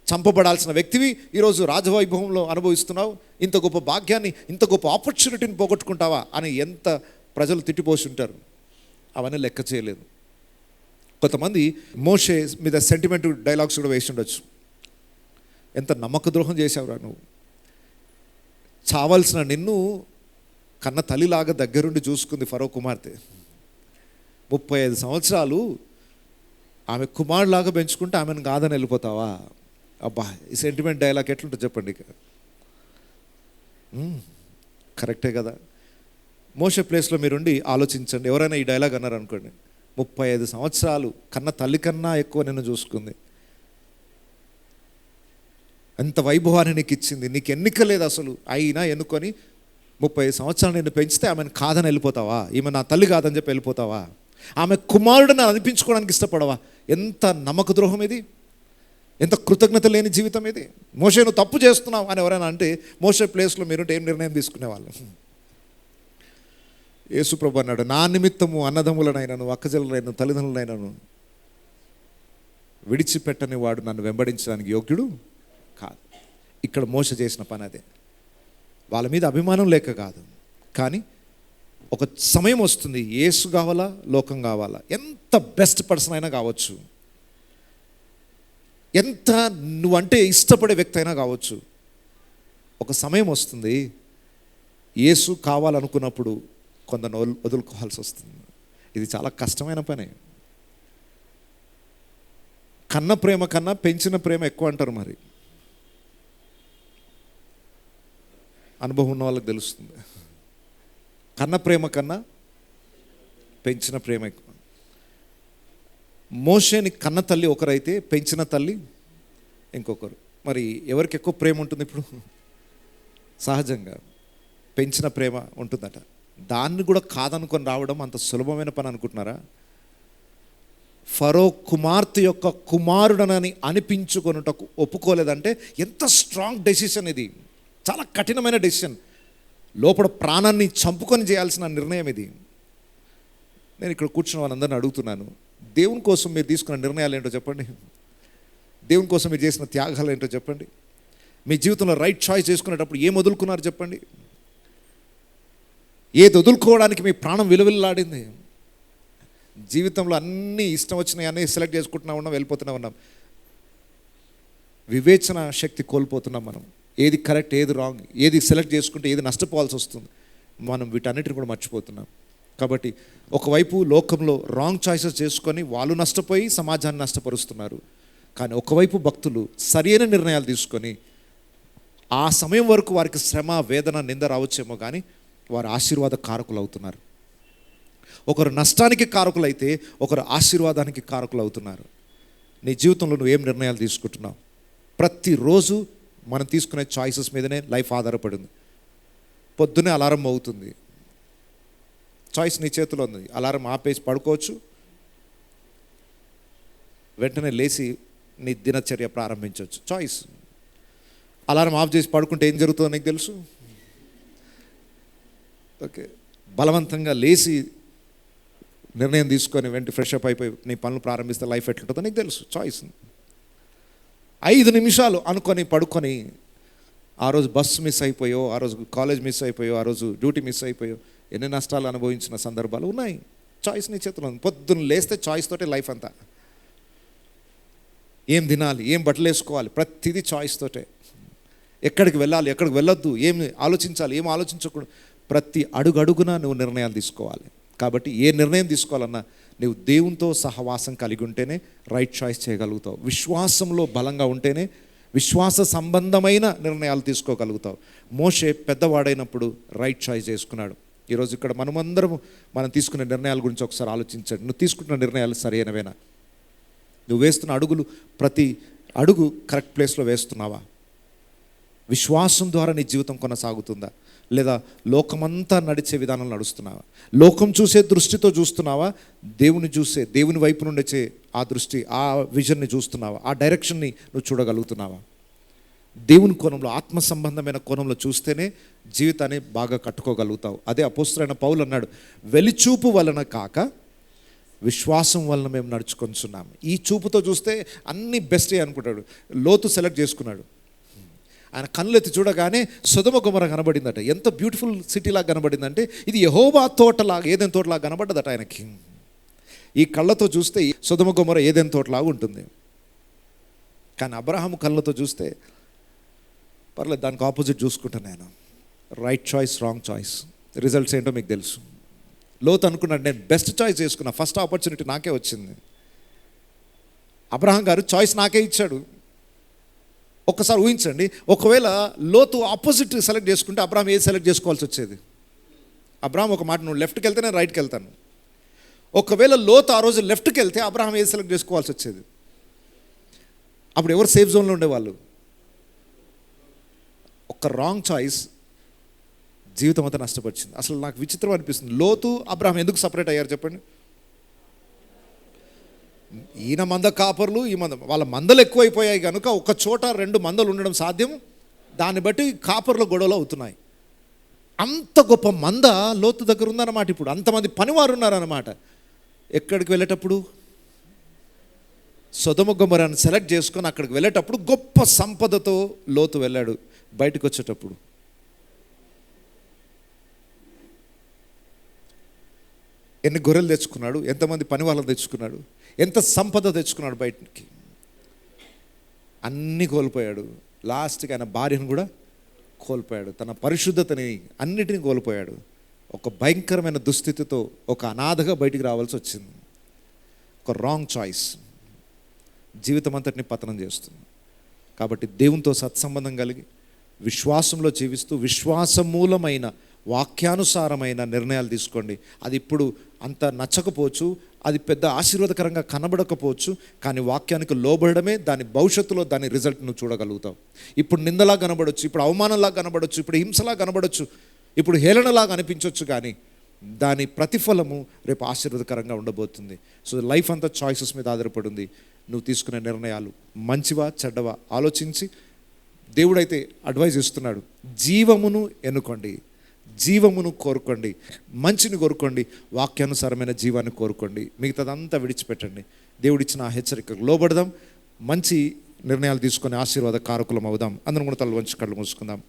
Speaker 1: చంపబడాల్సిన వ్యక్తివి ఈరోజు రాజవైభవంలో అనుభవిస్తున్నావు. ఇంత గొప్ప భాగ్యాన్ని, ఇంత గొప్ప ఆపర్చునిటీని పోగొట్టుకుంటావా అని ఎంత ప్రజలు తిట్టిపోసి ఉంటారు. అవన్నీ లెక్క చేయలేదు. కొంతమంది మోషే మీద సెంటిమెంట్ డైలాగ్స్ కూడా వేసి ఉండొచ్చు. ఎంత నమ్మక ద్రోహం చేసావురా నువ్వు, చావాల్సిన నిన్ను కన్న తల్లిలాగా దగ్గరుండి చూసుకుంది ఫరో కుమార్తె. 35 సంవత్సరాలు ఆమె కుమారులాగా పెంచుకుంటే ఆమెను కాదని వెళ్ళిపోతావా? అబ్బా, ఈ సెంటిమెంట్ డైలాగ్ ఎట్లుంటుంది చెప్పండి. కరెక్టే కదా. మోషే ప్లేస్లో మీరుండి ఆలోచించండి. ఎవరైనా ఈ డైలాగ్ అన్నారు అనుకోండి, 35 సంవత్సరాలు కన్న తల్లి కన్నా ఎక్కువ నిన్ను చూసుకుంది, ఎంత వైభవాన్ని నీకు ఇచ్చింది, నీకు ఎన్నిక లేదు అసలు, అయినా ఎన్నుకొని 30 సంవత్సరాలు నిన్ను పెంచితే ఆమెను కాదని వెళ్ళిపోతావా? ఈమె నా తల్లి కాదని చెప్పి వెళ్ళిపోతావా? ఆమె కుమారుడిని అనిపించుకోవడానికి ఇష్టపడవా? ఎంత నమ్మక ద్రోహం ఇది, ఎంత కృతజ్ఞత లేని జీవితం ఇది. మోషే నువ్వు తప్పు చేస్తున్నావు అని ఎవరైనా అంటే మోషే ప్లేస్లో మీరుంటే ఏం నిర్ణయం తీసుకునేవాళ్ళు? యేసుప్రభు అన్నాడు, నా నిమిత్తము అన్నదమ్ములనైనాను, అక్కజనులనైనా, తల్లిదండ్రులనైనాను విడిచిపెట్టని వాడు నన్ను వెంబడించడానికి యోగ్యుడు కాదు. ఇక్కడ మోషే చేసిన పని అదే. వాళ్ళ మీద అభిమానం లేక కాదు, కానీ ఒక సమయం వస్తుంది, యేసు కావాలా, లోకం కావాలా, ఎంత బెస్ట్ పర్సన్ అయినా కావచ్చు, ఎంత నువ్వంటే ఇష్టపడే వ్యక్తి అయినా కావచ్చు, ఒక సమయం వస్తుంది యేసు కావాలనుకున్నప్పుడు కొందరు వదులుకోవాల్సి వస్తుంది. ఇది చాలా కష్టమైన పని. కన్న ప్రేమ కన్నా పెంచిన ప్రేమ ఎక్కువ అంటారు. మరి అనుభవం ఉన్న వాళ్ళకి తెలుస్తుంది. కన్న ప్రేమ కన్నా పెంచిన ప్రేమ ఎక్కువ. మోషేని కన్న తల్లి ఒకరైతే పెంచిన తల్లి ఇంకొకరు. మరి ఎవరికి ఎక్కువ ప్రేమ ఉంటుంది? ఇప్పుడు సహజంగా పెంచిన ప్రేమ ఉంటుందట. దాన్ని కూడా కాదనుకొని రావడం అంత సులభమైన పని అనుకుంటున్నారా? ఫరో కుమార్తె యొక్క కుమారుడనని అనిపించుకొనుటకు ఒప్పుకోలేదంటే ఎంత స్ట్రాంగ్ డెసిషన్ ఇది. చాలా కఠినమైన డెసిషన్. లోపల ప్రాణాన్ని చంపుకొని చేయాల్సిన నిర్ణయం ఇది. నేను ఇక్కడ కూర్చున్న వాళ్ళందరినీ అడుగుతున్నాను, దేవుని కోసం మీరు తీసుకున్న నిర్ణయాలు ఏంటో చెప్పండి. దేవుని కోసం మీరు చేసిన త్యాగాలు ఏంటో చెప్పండి. మీ జీవితంలో రైట్ చాయిస్ చేసుకునేటప్పుడు ఏం వదులుకున్నారు చెప్పండి. ఏది వదులుకోవడానికి మీ ప్రాణం విలువలాడింది? జీవితంలో అన్నీ ఇష్టం వచ్చినాయి అన్నీ సెలెక్ట్ చేసుకుంటున్నా ఉన్నాం, వెళ్ళిపోతూనే ఉన్నాం. వివేచన శక్తి కోల్పోతున్నాం మనం. ఏది కరెక్ట్, ఏది రాంగ్, ఏది సెలెక్ట్ చేసుకుంటే ఏది నష్టపోవాల్సి వస్తుంది, మనం వీటన్నిటిని కూడా మర్చిపోతున్నాం. కాబట్టి ఒకవైపు లోకంలో రాంగ్ చాయిసెస్ చేసుకొని వాళ్ళు నష్టపోయి సమాజాన్ని నష్టపరుస్తున్నారు. కానీ ఒకవైపు భక్తులు సరైన నిర్ణయాలు తీసుకొని ఆ సమయం వరకు వారికి శ్రమ, వేదన, నింద రావచ్చేమో కానీ వారు ఆశీర్వాద కారకులు అవుతున్నారు. ఒకరు నష్టానికి కారకులైతే ఒకరు ఆశీర్వాదానికి కారకులు అవుతున్నారు. నీ జీవితంలో నువ్వు ఏం నిర్ణయాలు తీసుకుంటున్నావు? ప్రతిరోజు మనం తీసుకునే చాయిసెస్ మీదనే లైఫ్ ఆధారపడింది. పొద్దునే అలారం అవుతుంది, చాయిస్ నీ చేతిలో ఉంది. అలారం ఆపేసి పడుకోవచ్చు, వెంటనే లేచి నీ దినచర్య ప్రారంభించవచ్చు. చాయిస్. అలారం ఆఫ్ చేసి పడుకుంటే ఏం జరుగుతుందో నీకు తెలుసు. ఓకే, బలవంతంగా లేచి నిర్ణయం తీసుకొని వెంటనే ఫ్రెష్ అప్ అయిపోయి నీ పనులు ప్రారంభిస్తే లైఫ్ ఎట్లుంటుందో నీకు తెలుసు. చాయిస్. 5 నిమిషాలు అనుకొని పడుకొని ఆ రోజు బస్సు మిస్ అయిపోయో, ఆ రోజు కాలేజ్ మిస్ అయిపోయో, ఆ రోజు డ్యూటీ మిస్ అయిపోయో ఎన్ని నష్టాలు అనుభవించిన సందర్భాలు ఉన్నాయి. చాయిస్ నీ చేతిలో ఉంది. పొద్దున్న లేస్తే చాయిస్ తోటే లైఫ్ అంతా. ఏం తినాలి, ఏం బట్టలు వేసుకోవాలి, ప్రతిదీ చాయిస్ తోటే. ఎక్కడికి వెళ్ళాలి, ఎక్కడికి వెళ్ళొద్దు, ఏం ఆలోచించాలి, ఏం ఆలోచించకూడదు, ప్రతి అడుగున నువ్వు నిర్ణయాలు తీసుకోవాలి. కాబట్టి ఏ నిర్ణయం తీసుకోవాలన్నా నువ్వు దేవునితో సహవాసం కలిగి ఉంటేనే రైట్ చాయిస్ చేయగలుగుతావు. విశ్వాసంలో బలంగా ఉంటేనే విశ్వాస సంబంధమైన నిర్ణయాలు తీసుకోగలుగుతావు. మోషే పెద్దవాడైనప్పుడు రైట్ చాయిస్ చేసుకున్నాడు. ఈరోజు ఇక్కడ మనం తీసుకునే నిర్ణయాల గురించి ఒకసారి ఆలోచించండి. నువ్వు తీసుకుంటున్న నిర్ణయాలు సరైనవేనా? నువ్వు వేస్తున్న అడుగులు, ప్రతి అడుగు కరెక్ట్ ప్లేస్లో వేస్తున్నావా? విశ్వాసం ద్వారా నీ జీవితం కొనసాగుతుందా, లేదా లోకమంతా నడిచే విధానం నడుస్తున్నావా? లోకం చూసే దృష్టితో చూస్తున్నావా, దేవుని వైపు నుండి ఆ దృష్టి, ఆ విజన్ని చూస్తున్నావా, ఆ డైరెక్షన్ని నువ్వు చూడగలుగుతున్నావా? దేవుని కోణంలో, ఆత్మ సంబంధమైన కోణంలో చూస్తేనే జీవితాన్ని బాగా కట్టుకోగలుగుతావు. అదే అపోస్తలుడైన పౌలు అన్నాడు, వెలిచూపు వలన కాక విశ్వాసం వలన మేము నడుచుకొనిచున్నాం. ఈ చూపుతో చూస్తే అన్ని బెస్టే అనుకుంటాడు. లోతు సెలెక్ట్ చేసుకున్నాడు. ఆయన కన్నులెత్తి చూడగానే సొదొమ గొమొర్రా కనబడిందట. ఎంత బ్యూటిఫుల్ సిటీలాగా కనబడిందంటే ఇది యెహోవా తోటలాగా, ఏదెన్ తోటలాగా కనబడ్డదట ఆయనకి. ఈ కళ్ళతో చూస్తే సొదొమ గొమొర్రా ఏదెన్ తోటలాగా ఉంటుంది. కానీ అబ్రహాము కళ్ళతో చూస్తే పర్లేదు, దానికి ఆపోజిట్ చూసుకుంటాను నేను. Right choice, wrong choice, results ఏంటో మీకు తెలుసు. లోతు అనుకున్నాడు, నేను బెస్ట్ చాయిస్ చేసుకున్నా, ఫస్ట్ ఆపర్చునిటీ నాకే వచ్చింది. అబ్రహాం గారు చాయిస్ నాకే ఇచ్చాడు. ఒక్కసారి ఊహించండి, ఒకవేళ లోతు ఆపోజిట్ సెలెక్ట్ చేసుకుంటే అబ్రహాం ఏది సెలెక్ట్ చేసుకోవాల్సి వచ్చేది? అబ్రహాం ఒక మాట, నువ్వు లెఫ్ట్కి వెళ్తే నేను రైట్కి వెళ్తాను. ఒకవేళ లోతు ఆ రోజు లెఫ్ట్కి వెళ్తే అబ్రహాం ఏది సెలెక్ట్ చేసుకోవాల్సి వచ్చేది? అప్పుడు ఎవరు సేఫ్ జోన్లో ఉండేవాళ్ళు? ఒక రాంగ్ చాయిస్ జీవితం అంతా నష్టపరిచింది. అసలు నాకు విచిత్రం అనిపిస్తుంది, లోతు అబ్రహాం ఎందుకు సపరేట్ అయ్యారు చెప్పండి? ఈయన మంద కాపర్లు, ఈ మంద, వాళ్ళ మందలు ఎక్కువైపోయాయి కనుక ఒక చోట 2 మందలు ఉండడం సాధ్యం. దాన్ని బట్టి కాపర్ల గొడవలు అవుతున్నాయి. అంత గొప్ప మంద లోతు దగ్గర ఉందన్నమాట. ఇప్పుడు అంతమంది పనివారు ఉన్నారన్నమాట. ఎక్కడికి వెళ్ళేటప్పుడు సొదొమ గొమొర్రాను సెలెక్ట్ చేసుకొని అక్కడికి వెళ్ళేటప్పుడు గొప్ప సంపదతో లోతు వెళ్ళాడు. బయటకు వచ్చేటప్పుడు ఎన్ని గొర్రెలు తెచ్చుకున్నాడు, ఎంతమంది పని వాళ్ళని తెచ్చుకున్నాడు, ఎంత సంపద తెచ్చుకున్నాడు బయటికి. అన్నీ కోల్పోయాడు. లాస్ట్కి ఆయన భార్యను కూడా కోల్పోయాడు. తన పరిశుద్ధతని అన్నిటినీ కోల్పోయాడు. ఒక భయంకరమైన దుస్థితితో ఒక అనాథగా బయటికి రావాల్సి వచ్చింది. ఒక రాంగ్ చాయిస్ జీవితం అంతటిని పతనం చేస్తుంది. కాబట్టి దేవునితో సత్సంబంధం కలిగి విశ్వాసంలో జీవిస్తూ విశ్వాసమూలమైన వాక్యానుసారమైన నిర్ణయాలు తీసుకోండి. అది ఇప్పుడు అంత నచ్చకపోవచ్చు, అది పెద్ద ఆశీర్వాదకరంగా కనబడకపోవచ్చు, కానీ వాక్యానికి లోబడమే దాని భవిష్యత్తులో దాని రిజల్ట్ నువ్వు చూడగలుగుతావు. ఇప్పుడు నిందలా కనబడవచ్చు, ఇప్పుడు అవమానంలా కనబడవచ్చు, ఇప్పుడు హింసలా కనబడవచ్చు, ఇప్పుడు హేళనలాగా అనిపించవచ్చు, కానీ దాని ప్రతిఫలము రేపు ఆశీర్వాదకరంగా ఉండబోతుంది. సో లైఫ్ అంతా చాయిసెస్ మీద ఆధారపడి ఉంది. నువ్వు తీసుకునే నిర్ణయాలు మంచివా చెడ్డవా ఆలోచించి, దేవుడైతే అడ్వైజ్ ఇస్తున్నాడు, జీవమును ఎన్నుకోండి, జీవమును కోరుకోండి, మంచిని కోరుకోండి, వాక్యానుసారమైన జీవాన్ని కోరుకోండి, మిగతాదంతా విడిచిపెట్టండి. దేవుడిచ్చిన ఆ హెచ్చరికకు లోబడదాం, మంచి నిర్ణయాలు తీసుకొని ఆశీర్వాద కారకులం అవుదాం. అందరం కూడా తల వంచి కళ్ళు మూసుకుందాం.